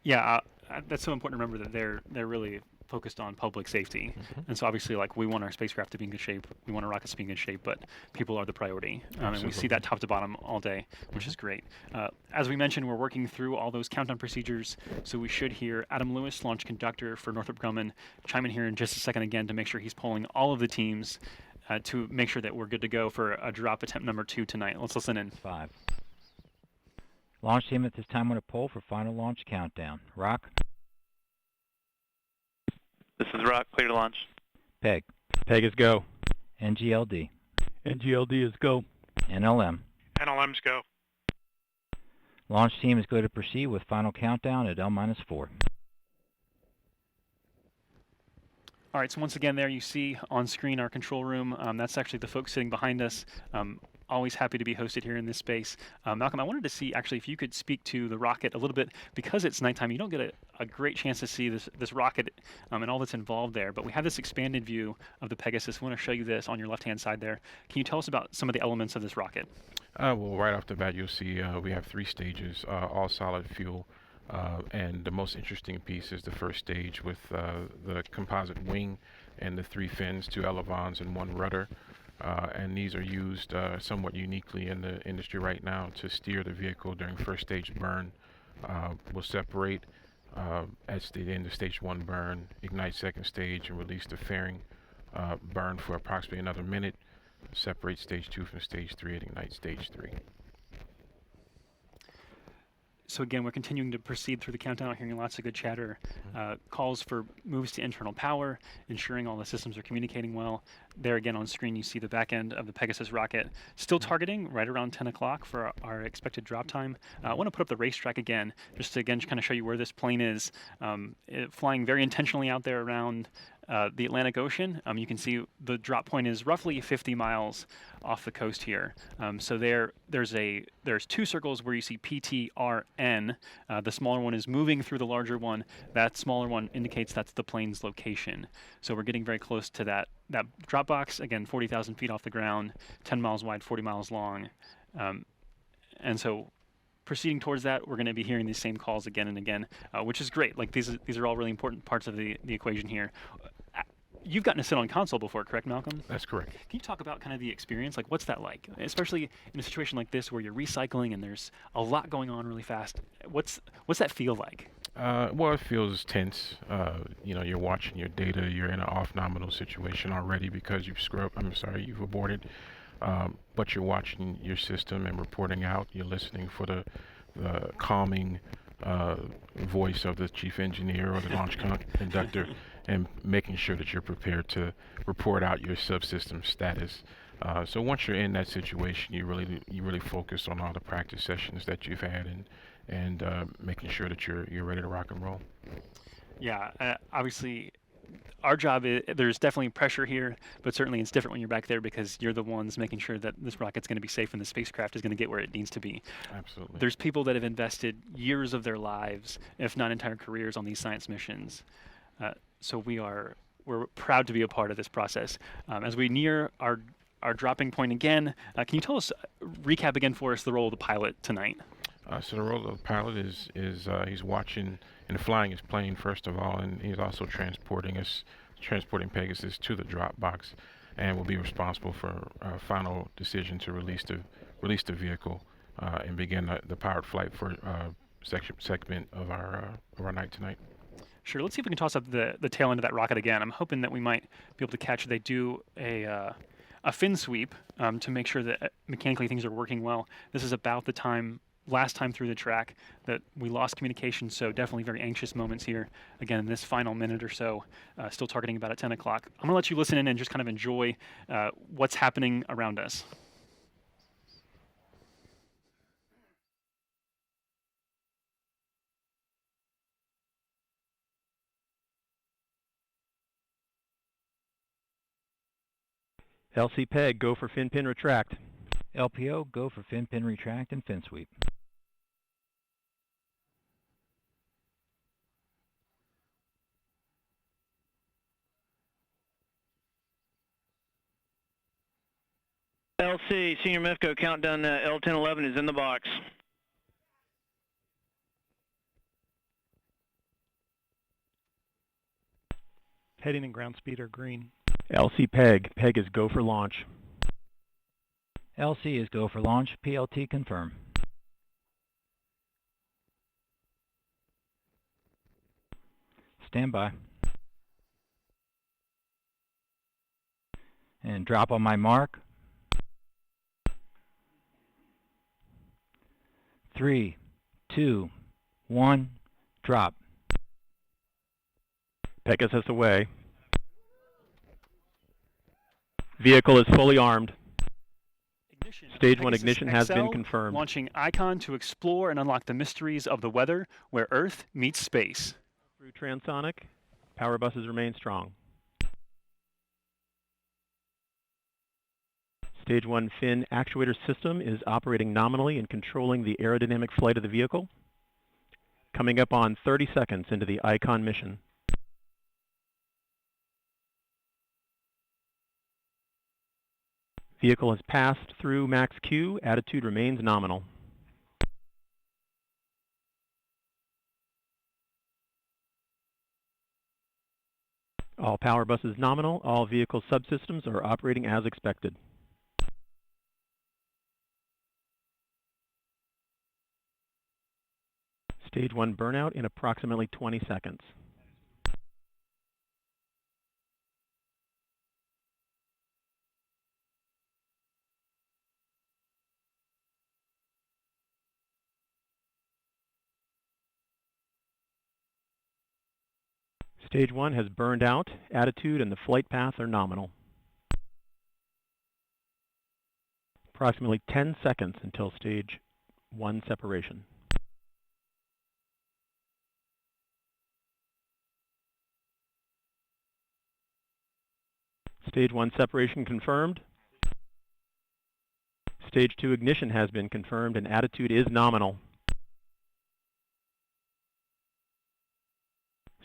Yeah, that's so important to remember that they're really focused on public safety. And so obviously, like, we want our spacecraft to be in good shape, we want our rockets to be in good shape, but people are the priority. And we see that top to bottom all day, which is great. As we mentioned, we're working through all those countdown procedures, so we should hear Adam Lewis, launch conductor for Northrop Grumman, chime in here in just a second again to make sure he's polling all of the teams to make sure that we're good to go for a drop attempt number 2 tonight. Let's listen in. 5. Launch team at this time on a poll for final launch countdown. Rock? This is Rock, clear to launch. Peg? Peg is go. NGLD? NGLD is go. NLM? NLM's go. Launch team is going to proceed with final countdown at L-4. All right, so once again there you see on screen our control room. That's actually the folks sitting behind us. Always happy to be hosted here in this space. Malcolm, I wanted to see actually if you could speak to the rocket a little bit. Because it's nighttime, you don't get a great chance to see this rocket and all that's involved there, but we have this expanded view of the Pegasus. We want to show you this on your left-hand side there. Can you tell us about some of the elements of this rocket? Well, right off the bat, you'll see we have 3 stages, all solid fuel. And the most interesting piece is the first stage with the composite wing and the 3 fins, 2 elevons and 1 rudder. And these are used somewhat uniquely in the industry right now to steer the vehicle during first stage burn. We'll separate at the end of stage 1 burn, ignite second stage, and release the fairing. Burn for approximately another minute. Separate stage 2 from stage 3 and ignite stage 3. So again, we're continuing to proceed through the countdown, hearing lots of good chatter, calls for moves to internal power, ensuring all the systems are communicating well. There again on screen, you see the back end of the Pegasus rocket, still targeting right around 10 o'clock for our expected drop time. I want to put up the racetrack again, just to again kind of show you where this plane is, flying very intentionally out there around the Atlantic Ocean. You can see the drop point is roughly 50 miles off the coast here. So there's 2 circles where you see PTRN. The smaller one is moving through the larger one. That smaller one indicates that's the plane's location. So we're getting very close to that drop box. Again, 40,000 feet off the ground, 10 miles wide, 40 miles long. And so proceeding towards that, we're going to be hearing these same calls again and again, which is great. Like these are all really important parts of the equation here. You've gotten to sit on console before, correct, Malcolm? That's correct. Can you talk about kind of the experience? Like, what's that like? Especially in a situation like this where you're recycling and there's a lot going on really fast. What's that feel like? Well, it feels tense. You're watching your data. You're in an off-nominal situation already because you've aborted. But you're watching your system and reporting out. You're listening for the calming voice of the chief engineer or the launch conductor, and making sure that you're prepared to report out your subsystem status. So once you're in that situation, you really focus on all the practice sessions that you've had and making sure that you're ready to rock and roll. Yeah, obviously, our job there's definitely pressure here, but certainly it's different when you're back there because you're the ones making sure that this rocket's going to be safe and the spacecraft is going to get where it needs to be. Absolutely. There's people that have invested years of their lives, if not entire careers, on these science missions. So we're proud to be a part of this process. As we near our dropping point again, can you recap again for us the role of the pilot tonight? So the role of the pilot is he's watching and flying his plane first of all, and he's also transporting Pegasus to the drop box, and will be responsible for a final decision to release the vehicle and begin the powered flight for segment of our night tonight. Sure. Let's see if we can toss up the tail end of that rocket again. I'm hoping that we might be able to catch. They do a fin sweep to make sure that mechanically things are working well. This is about the last time through the track that we lost communication, so definitely very anxious moments here. Again, in this final minute or so, still targeting about at 10 o'clock. I'm going to let you listen in and just kind of enjoy what's happening around us. LC Peg, go for fin pin retract. LPO, go for fin pin retract and fin sweep. LC, Senior MEFCO, countdown L-1011 is in the box. Heading and ground speed are green. LC Peg. Peg is go for launch. LC is go for launch. PLT confirm. Stand by. And drop on my mark. 3, 2, 1, drop. Pegasus away. Vehicle is fully armed. Stage 1 ignition has been confirmed. Launching Icon to explore and unlock the mysteries of the weather where Earth meets space. Through transonic. Power buses remain strong. Stage 1 fin actuator system is operating nominally and controlling the aerodynamic flight of the vehicle. Coming up on 30 seconds into the Icon mission. Vehicle has passed through max Q. Attitude remains nominal. All power buses nominal. All vehicle subsystems are operating as expected. Stage 1 burnout in approximately 20 seconds. Stage 1 has burned out. Attitude and the flight path are nominal. Approximately 10 seconds until Stage 1 separation. Stage 1 separation confirmed. Stage 2 ignition has been confirmed and attitude is nominal.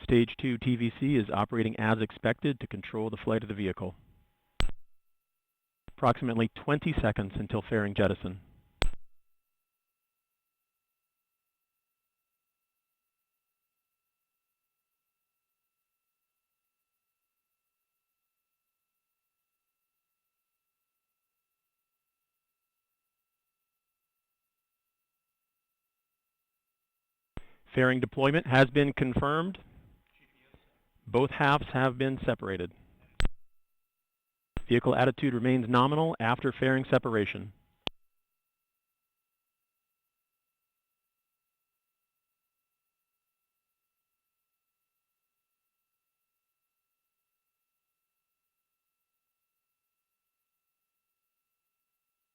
Stage 2 TVC is operating as expected to control the flight of the vehicle. Approximately 20 seconds until fairing jettison. Fairing deployment has been confirmed. Both halves have been separated. Vehicle attitude remains nominal after fairing separation.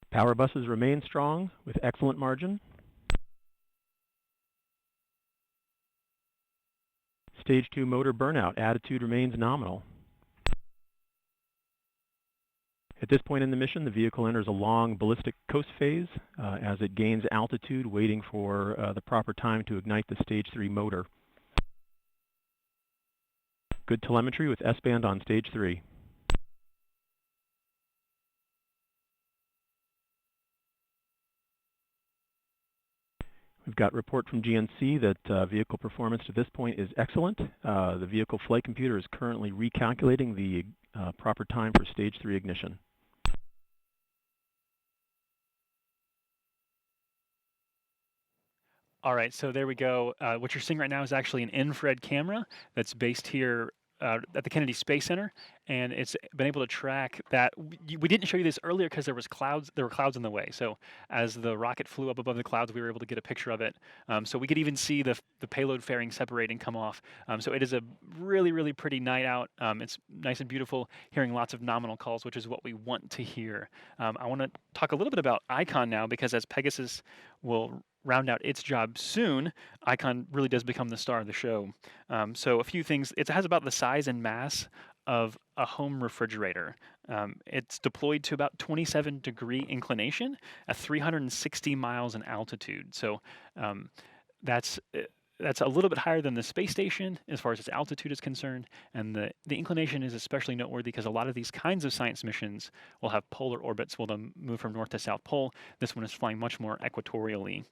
Power buses remain strong with excellent margin. Stage 2 motor burnout. Attitude remains nominal. At this point in the mission, the vehicle enters a long ballistic coast phase as it gains altitude, waiting for the proper time to ignite the Stage 3 motor. Good telemetry with S-band on Stage 3. We've got report from GNC that vehicle performance to this point is excellent. The vehicle flight computer is currently recalculating the proper time for Stage 3 ignition. All right, so there we go. What you're seeing right now is actually an infrared camera that's based here at the Kennedy Space Center, and it's been able to track that. We didn't show you this earlier because there were clouds in the way. So as the rocket flew up above the clouds, we were able to get a picture of it. So we could even see the payload fairing separate and come off. So it is a really, really pretty night out. It's nice and beautiful, hearing lots of nominal calls, which is what we want to hear. I want to talk a little bit about Icon now, because as Pegasus will round out its job soon, Icon really does become the star of the show. So a few things. It has about the size and mass of a home refrigerator. It's deployed to about 27-degree inclination at 360 miles in altitude. So that's a little bit higher than the space station as far as its altitude is concerned. And the inclination is especially noteworthy because a lot of these kinds of science missions will have polar orbits, will then move from north to south pole. This one is flying much more equatorially.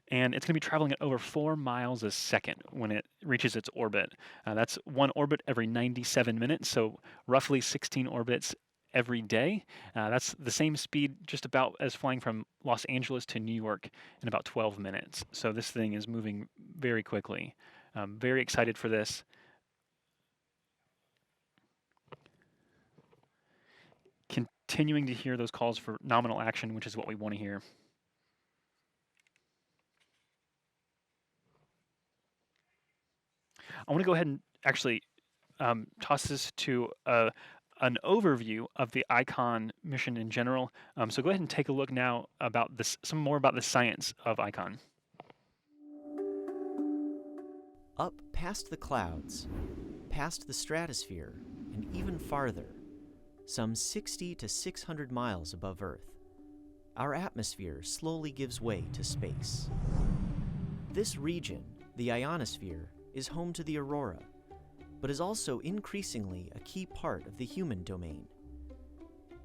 and it's going to be traveling at over 4 miles a second when it reaches its orbit. That's one orbit every 97 minutes, so roughly 16 orbits every day. That's the same speed just about as flying from Los Angeles to New York in about 12 minutes. So this thing is moving very quickly. I'm very excited for this. Continuing to hear those calls for nominal action, which is what we want to hear. I want to go ahead and actually toss this to an overview of the ICON mission in general. So go ahead and take a look now about this, some more about the science of ICON. Up past the clouds, past the stratosphere, and even farther, some 60 to 600 miles above Earth, our atmosphere slowly gives way to space. This region, the ionosphere, is home to the aurora, but is also increasingly a key part of the human domain.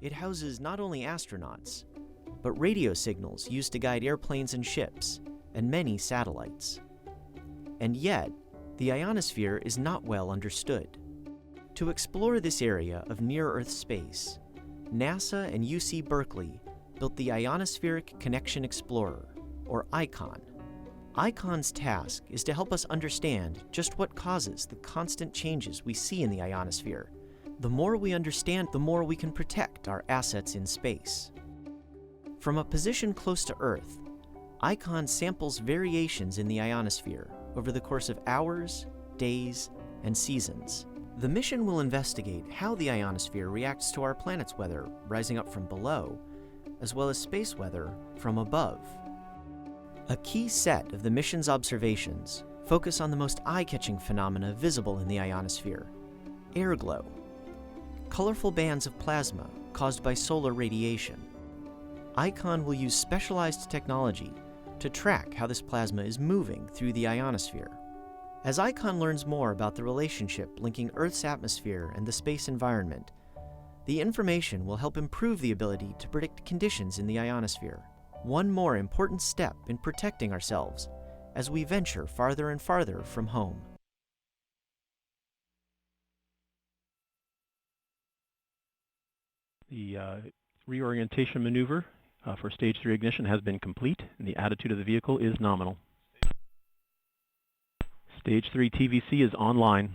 It houses not only astronauts, but radio signals used to guide airplanes and ships, and many satellites. And yet, the ionosphere is not well understood. To explore this area of near-Earth space, NASA and UC Berkeley built the Ionospheric Connection Explorer, or ICON. ICON's task is to help us understand just what causes the constant changes we see in the ionosphere. The more we understand, the more we can protect our assets in space. From a position close to Earth, ICON samples variations in the ionosphere over the course of hours, days, and seasons. The mission will investigate how the ionosphere reacts to our planet's weather rising up from below, as well as space weather from above. A key set of the mission's observations focus on the most eye-catching phenomena visible in the ionosphere: airglow, colorful bands of plasma caused by solar radiation. ICON will use specialized technology to track how this plasma is moving through the ionosphere. As ICON learns more about the relationship linking Earth's atmosphere and the space environment, the information will help improve the ability to predict conditions in the ionosphere. One more important step in protecting ourselves as we venture farther and farther from home. The reorientation maneuver for Stage 3 ignition has been complete, and the attitude of the vehicle is nominal. Stage 3 TVC is online.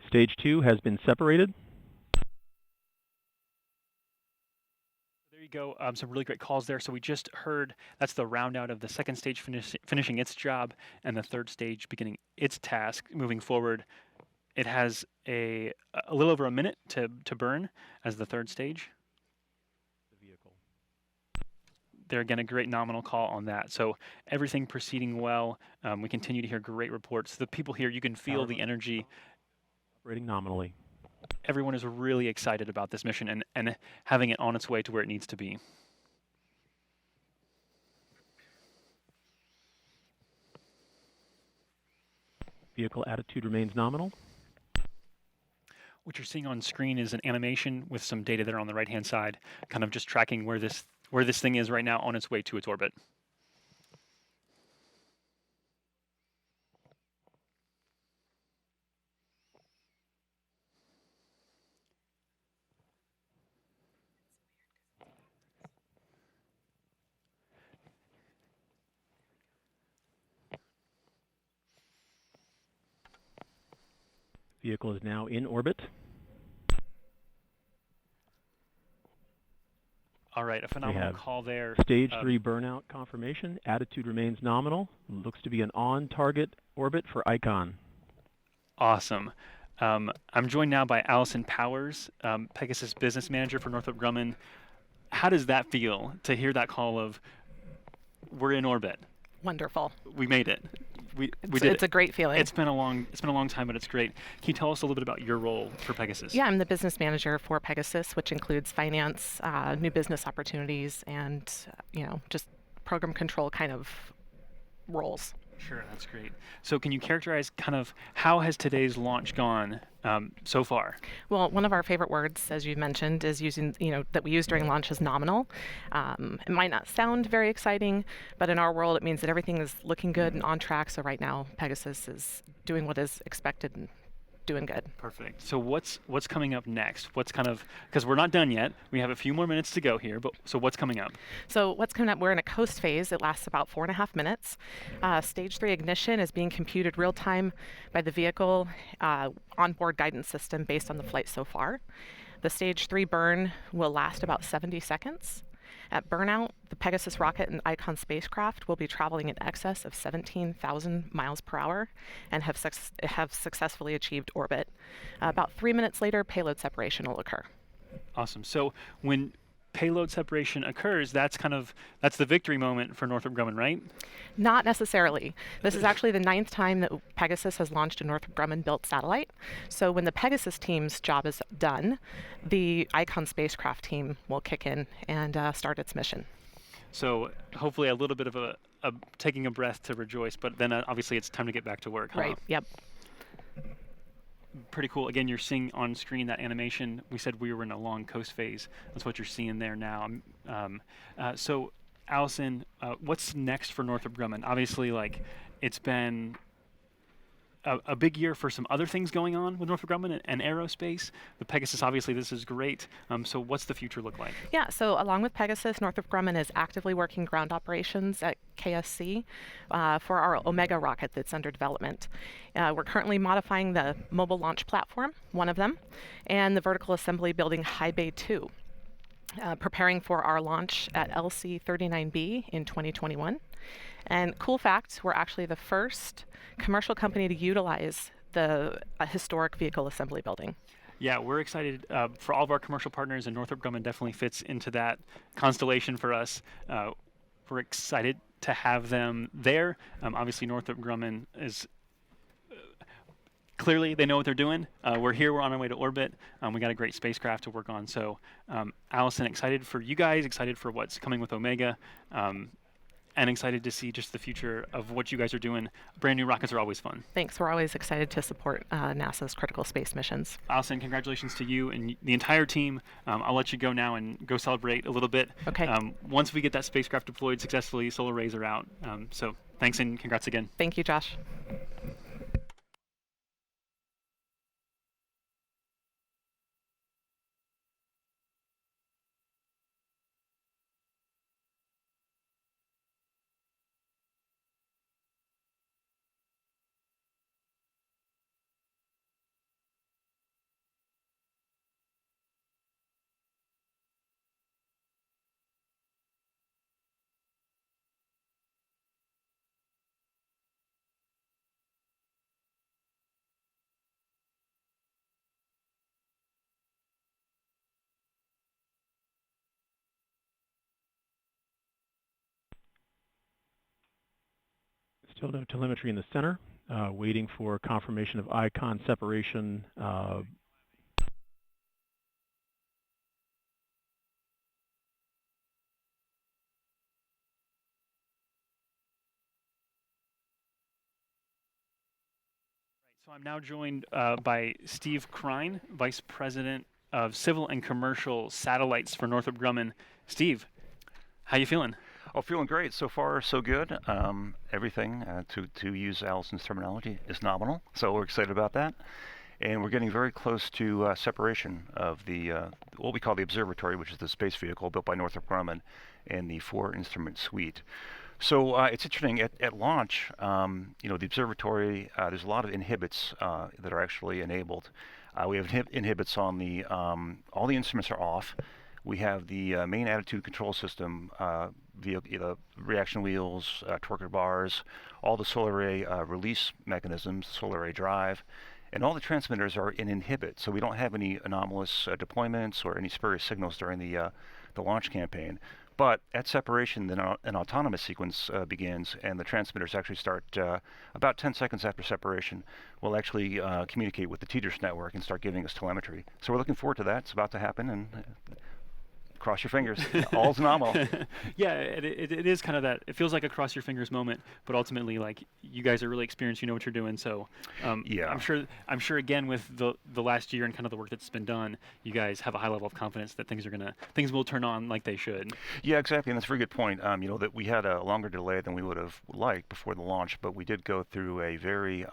Stage 2 has been separated. There you go. Some really great calls there. So we just heard that's the round out of the second stage finishing its job and the third stage beginning its task moving forward. It has a little over a minute to burn as the third stage. There again, a great nominal call on that. So everything proceeding well. We continue to hear great reports. The people here, you can feel the energy. Operating nominally. Everyone is really excited about this mission and having it on its way to where it needs to be. Vehicle attitude remains nominal. What you're seeing on screen is an animation with some data there on the right-hand side, kind of just tracking where this thing is right now on its way to its orbit. Vehicle is now in orbit. All right, a phenomenal call there. Stage 3 burnout confirmation. Attitude remains nominal. Looks to be an on-target orbit for ICON. Awesome. I'm joined now by Allison Powers, Pegasus business manager for Northrop Grumman. How does that feel to hear that call of we're in orbit? Wonderful. We made it. We did It's a great feeling. It's been a long time, but it's great. Can you tell us a little bit about your role for Pegasus? Yeah, I'm the business manager for Pegasus, which includes finance, new business opportunities, and just program control kind of roles. Sure, that's great. So can you characterize kind of how has today's launch gone so far? Well, one of our favorite words, as you mentioned, is using, that we use during launch is nominal. It might not sound very exciting, but in our world, it means that everything is looking good and on track. So right now, Pegasus is doing what is expected and doing good. Perfect. So what's coming up next? What's kind of, because we're not done yet. We have a few more minutes to go here, but so what's coming up? So what's coming up, we're in a coast phase. It lasts about 4.5 minutes. Stage 3 ignition is being computed real time by the vehicle onboard guidance system based on the flight so far. The stage 3 burn will last about 70 seconds. At burnout, the Pegasus rocket and Icon spacecraft will be traveling in excess of 17,000 miles per hour and have successfully achieved orbit. About 3 minutes later, payload separation will occur. Awesome. So when payload separation occurs, that's the victory moment for Northrop Grumman, right? Not necessarily. This is actually the 9th time that Pegasus has launched a Northrop Grumman built satellite. So when the Pegasus team's job is done, the Icon spacecraft team will kick in and start its mission. So hopefully a little bit of a taking a breath to rejoice, but then obviously it's time to get back to work. Right. Yep. Pretty cool. Again, you're seeing on screen that animation. We said we were in a long coast phase. That's what you're seeing there now. So, Allison, what's next for Northrop Grumman? Obviously, it's been a big year for some other things going on with Northrop Grumman and aerospace. The Pegasus, obviously, this is great. So what's the future look like? Yeah, so along with Pegasus, Northrop Grumman is actively working ground operations at KSC for our Omega rocket that's under development. We're currently modifying the mobile launch platform, one of them, and the vertical assembly building High Bay 2, preparing for our launch at LC-39B in 2021. And cool fact, we're actually the first commercial company to utilize the historic vehicle assembly building. Yeah, we're excited for all of our commercial partners, and Northrop Grumman definitely fits into that constellation for us. We're excited to have them there. Obviously, Northrop Grumman is clearly they know what they're doing. We're here. We're on our way to orbit. We got a great spacecraft to work on. So, Allison, excited for you guys. Excited for what's coming with Omega. And excited to see just the future of what you guys are doing. Brand new rockets are always fun. Thanks. We're always excited to support NASA's critical space missions. Allison, congratulations to you and the entire team. I'll let you go now and go celebrate a little bit. Okay. Once we get that spacecraft deployed successfully, solar arrays are out. So thanks and congrats again. Thank you, Josh. Still no telemetry in the center. Waiting for confirmation of icon separation. So I'm now joined by Steve Krein, Vice President of Civil and Commercial Satellites for Northrop Grumman. Steve, how you feeling? Oh, feeling great. So far, so good. Everything, to use Allison's terminology, is nominal. So we're excited about that. And we're getting very close to separation of the what we call the observatory, which is the space vehicle built by Northrop Grumman, and the 4-instrument suite. So it's interesting. At launch, the observatory, there's a lot of inhibits that are actually enabled. We have inhibits on the, all the instruments are off. We have the main attitude control system, the reaction wheels, torque bars, all the solar array release mechanisms, solar array drive, and all the transmitters are in inhibit. So we don't have any anomalous deployments or any spurious signals during the launch campaign. But at separation, then an autonomous sequence begins, and the transmitters actually start about 10 seconds after separation. We'll actually communicate with the TDRS network and start giving us telemetry. So we're looking forward to that. It's about to happen, and Cross your fingers. All's nominal. Yeah, it is kind of that. It feels like a cross your fingers moment, but ultimately, like, you guys are really experienced. You know what you're doing. So, yeah, I'm sure again with the last year and kind of the work that's been done, you guys have a high level of confidence that things will turn on like they should. Yeah, exactly, and that's a very good point. You know, that we had a longer delay than we would have liked before the launch, but we did go through a very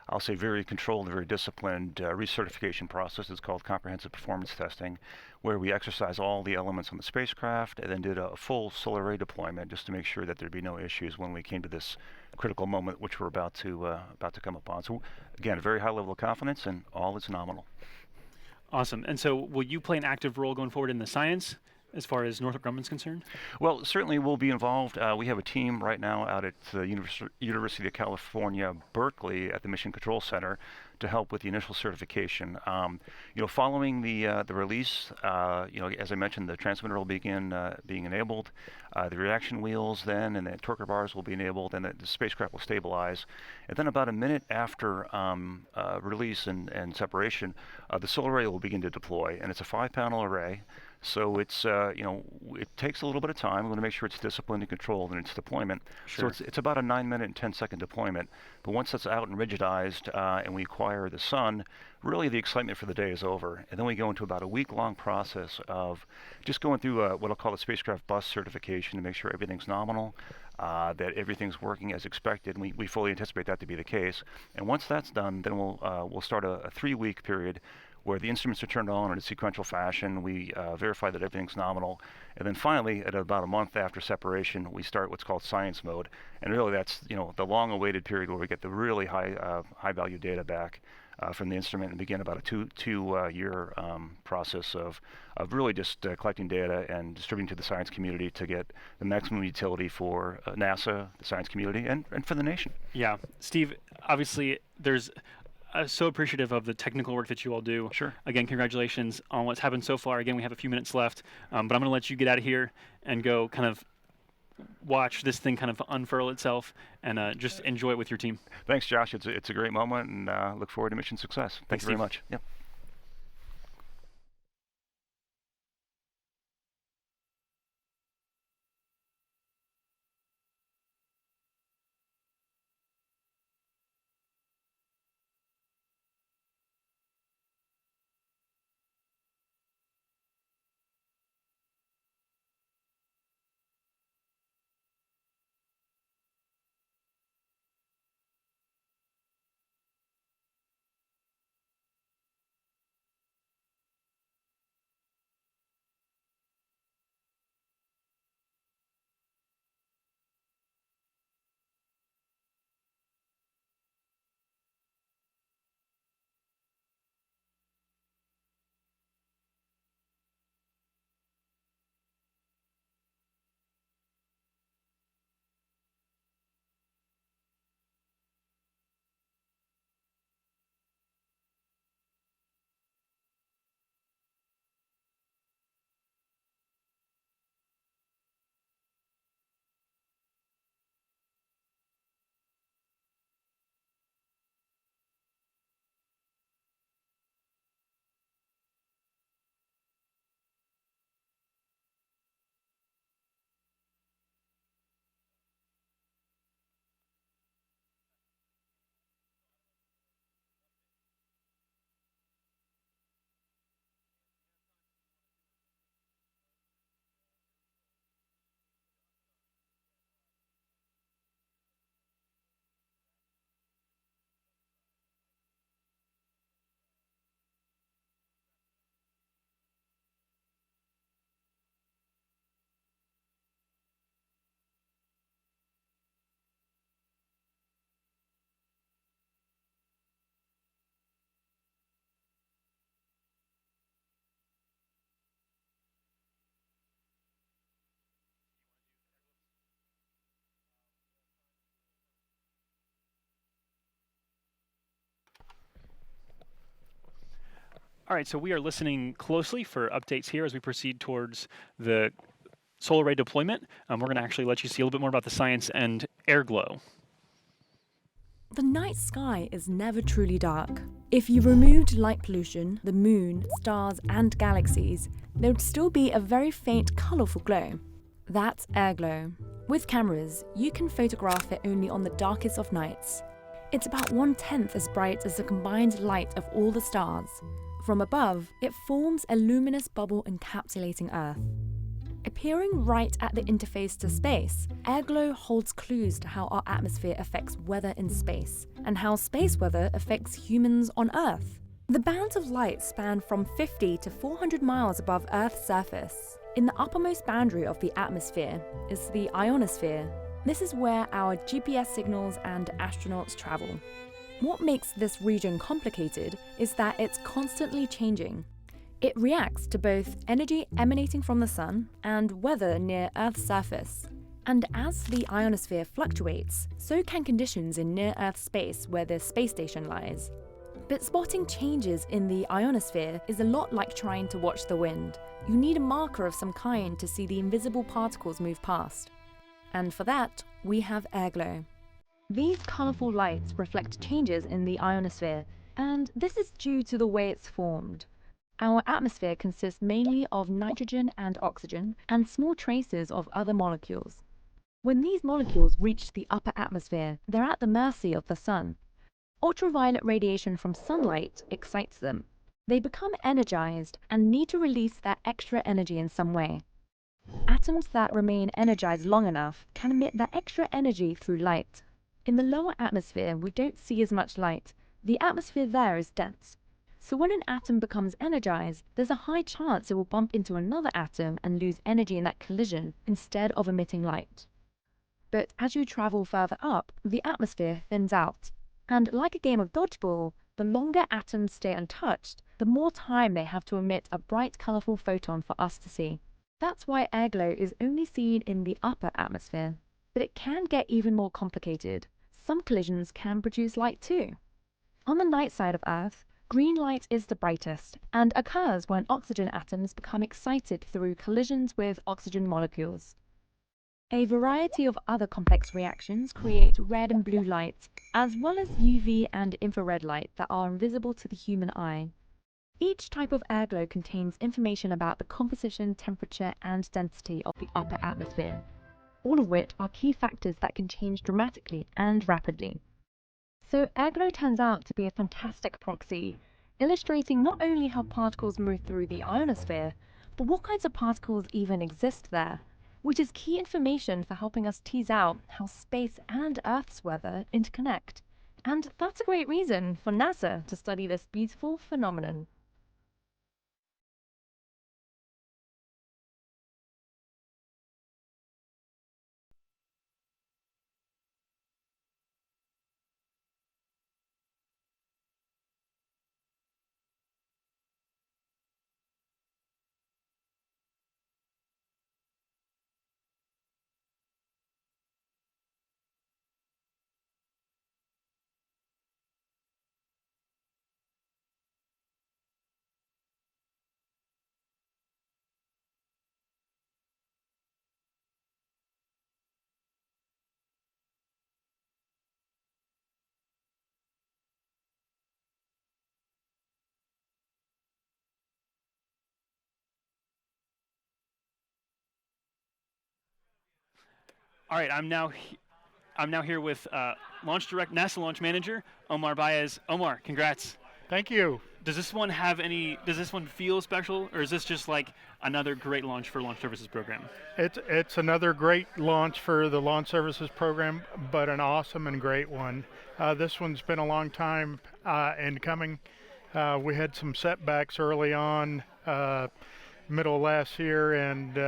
I'll say very controlled and very disciplined recertification process. It's called comprehensive performance testing, where we exercise all the elements on the spacecraft and then did a full solar array deployment just to make sure that there'd be no issues when we came to this critical moment, which we're about to come upon. So again, a very high level of confidence, and all is nominal. Awesome. And so, will you play an active role going forward in the science, as far as Northrop Grumman's concerned? Well, certainly we'll be involved. We have a team right now out at the University of California, Berkeley, at the Mission Control Center to help with the initial certification. You know, following the release, you know, as I mentioned, the transmitter will begin being enabled. The reaction wheels then and the torque bars will be enabled, and the spacecraft will stabilize. And then about a minute after release and separation, the solar array will begin to deploy, and it's a 5-panel array. So it's you know, it takes a little bit of time. We want to make sure it's disciplined and controlled in its deployment. Sure. So it's about a 9-minute and 10-second deployment. But once that's out and rigidized and we acquire the sun, really the excitement for the day is over. And then we go into about a week-long process of just going through what I'll call the spacecraft bus certification to make sure everything's nominal, that everything's working as expected. And we fully anticipate that to be the case. And once that's done, then we'll start a 3-week period where the instruments are turned on in a sequential fashion. We verify that everything's nominal. And then finally, at about a month after separation, we start what's called science mode. And really that's, you know, the long-awaited period where we get the really high-value data back from the instrument and begin about a two-year process of really just collecting data and distributing to the science community to get the maximum utility for NASA, the science community, and for the nation. Yeah. Steve, obviously there's so appreciative of the technical work that you all do. Sure. Again, congratulations on what's happened so far. Again, we have a few minutes left, but I'm going to let you get out of here and go kind of watch this thing kind of unfurl itself and just enjoy it with your team. Thanks, Josh. It's a great moment, and look forward to mission success. Thank you very much. Yep. All right, so we are listening closely for updates here as we proceed towards the solar array deployment. We're going to actually let you see a little bit more about the science and air glow. The night sky is never truly dark. If you removed light pollution, the moon, stars, and galaxies, there would still be a very faint, colourful glow. That's airglow. With cameras, you can photograph it only on the darkest of nights. It's about 1/10 as bright as the combined light of all the stars. From above, it forms a luminous bubble encapsulating Earth. Appearing right at the interface to space, airglow holds clues to how our atmosphere affects weather in space, and how space weather affects humans on Earth. The bands of light span from 50 to 400 miles above Earth's surface. In the uppermost boundary of the atmosphere is the ionosphere. This is where our GPS signals and astronauts travel. What makes this region complicated is that it's constantly changing. It reacts to both energy emanating from the sun and weather near Earth's surface. And as the ionosphere fluctuates, so can conditions in near-Earth space where the space station lies. But spotting changes in the ionosphere is a lot like trying to watch the wind. You need a marker of some kind to see the invisible particles move past. And for that, we have airglow. These colourful lights reflect changes in the ionosphere, and this is due to the way it's formed. Our atmosphere consists mainly of nitrogen and oxygen, and small traces of other molecules. When these molecules reach the upper atmosphere, they're at the mercy of the sun. Ultraviolet radiation from sunlight excites them. They become energized and need to release that extra energy in some way. Atoms that remain energized long enough can emit that extra energy through light. In the lower atmosphere, we don't see as much light. The atmosphere there is dense. So when an atom becomes energized, there's a high chance it will bump into another atom and lose energy in that collision instead of emitting light. But as you travel further up, the atmosphere thins out. And like a game of dodgeball, the longer atoms stay untouched, the more time they have to emit a bright, colorful photon for us to see. That's why airglow is only seen in the upper atmosphere. But it can get even more complicated. Some collisions can produce light too. On the night side of Earth, green light is the brightest and occurs when oxygen atoms become excited through collisions with oxygen molecules. A variety of other complex reactions create red and blue light, as well as UV and infrared light that are invisible to the human eye. Each type of airglow contains information about the composition, temperature, and density of the upper atmosphere, all of which are key factors that can change dramatically and rapidly. So airglow turns out to be a fantastic proxy, illustrating not only how particles move through the ionosphere, but what kinds of particles even exist there, which is key information for helping us tease out how space and Earth's weather interconnect. And that's a great reason for NASA to study this beautiful phenomenon. All right, I'm now here with NASA Launch Manager Omar Baez. Omar, congrats. Thank you. Does this one feel special, or is this just like another great launch for Launch Services Program? It's another great launch for the Launch Services Program, but an awesome and great one. This one's been a long time in coming. We had some setbacks early on, middle of last year, and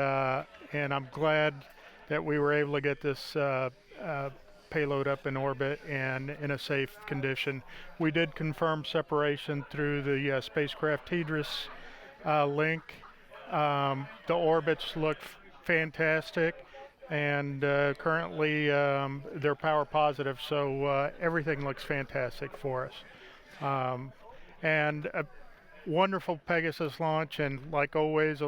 I'm glad that we were able to get this payload up in orbit and in a safe condition. We did confirm separation through the spacecraft TDRS link. The orbits look fantastic, and currently they're power positive, so everything looks fantastic for us. And a wonderful Pegasus launch, and like always,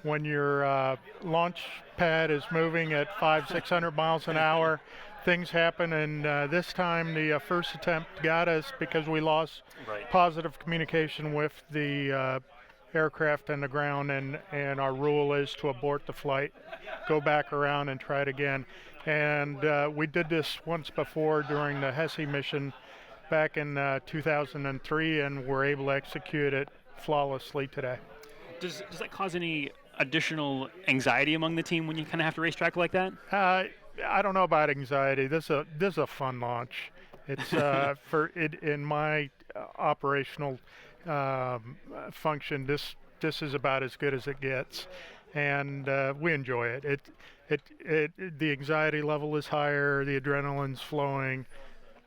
when your launch pad is moving at 500-600 miles an hour, things happen, and this time the first attempt got us because we lost positive communication with the aircraft and the ground, and our rule is to abort the flight, go back around and try it again. And we did this once before during the HESI mission back in 2003, and were able to execute it flawlessly today. Does that cause any additional anxiety among the team when you kind of have to racetrack like that? I don't know about anxiety. This is a fun launch. It's in my operational function. This is about as good as it gets, and we enjoy it. The anxiety level is higher, the adrenaline's flowing,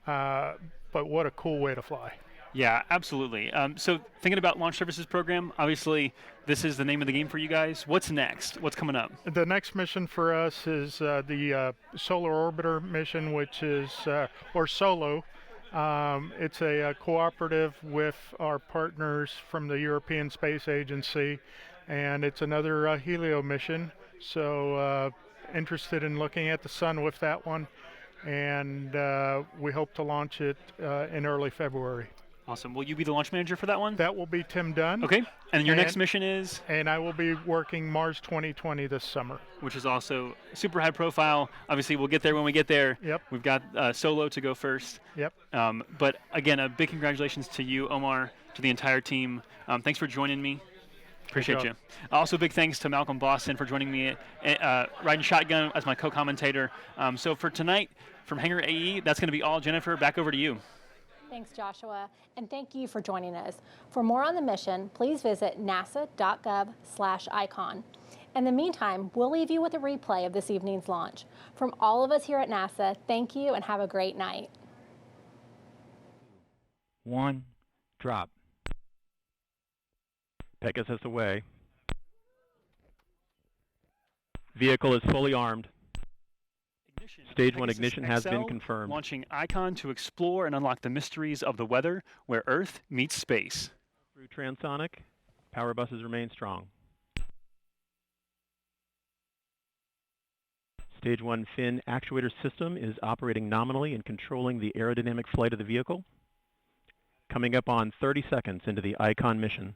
but what a cool way to fly. Yeah, absolutely. So thinking about Launch Services Program, obviously this is the name of the game for you guys. What's next? What's coming up? The next mission for us is the Solar Orbiter mission, which is, or SOLO. It's a cooperative with our partners from the European Space Agency, and it's another Helio mission. So interested in looking at the sun with that one, and we hope to launch it in early February. Awesome. Will you be the launch manager for that one? That will be Tim Dunn. Okay. And your next mission is? And I will be working Mars 2020 this summer. Which is also super high profile. Obviously, we'll get there when we get there. Yep. We've got Solo to go first. Yep. But again, a big congratulations to you, Omar, to the entire team. Thanks for joining me. Appreciate you. Also, big thanks to Malcolm Boston for joining me riding shotgun as my co-commentator. So for tonight, from Hangar AE, that's going to be all. Jennifer, back over to you. Thanks, Joshua, and thank you for joining us. For more on the mission, please visit nasa.gov/icon. In the meantime, we'll leave you with a replay of this evening's launch. From all of us here at NASA, thank you and have a great night. 1, drop. Pegasus away. Vehicle is fully armed. Stage 1 ignition has been confirmed. Launching Icon to explore and unlock the mysteries of the weather where Earth meets space. Through transonic, power buses remain strong. Stage 1 fin actuator system is operating nominally and controlling the aerodynamic flight of the vehicle. Coming up on 30 seconds into the Icon mission.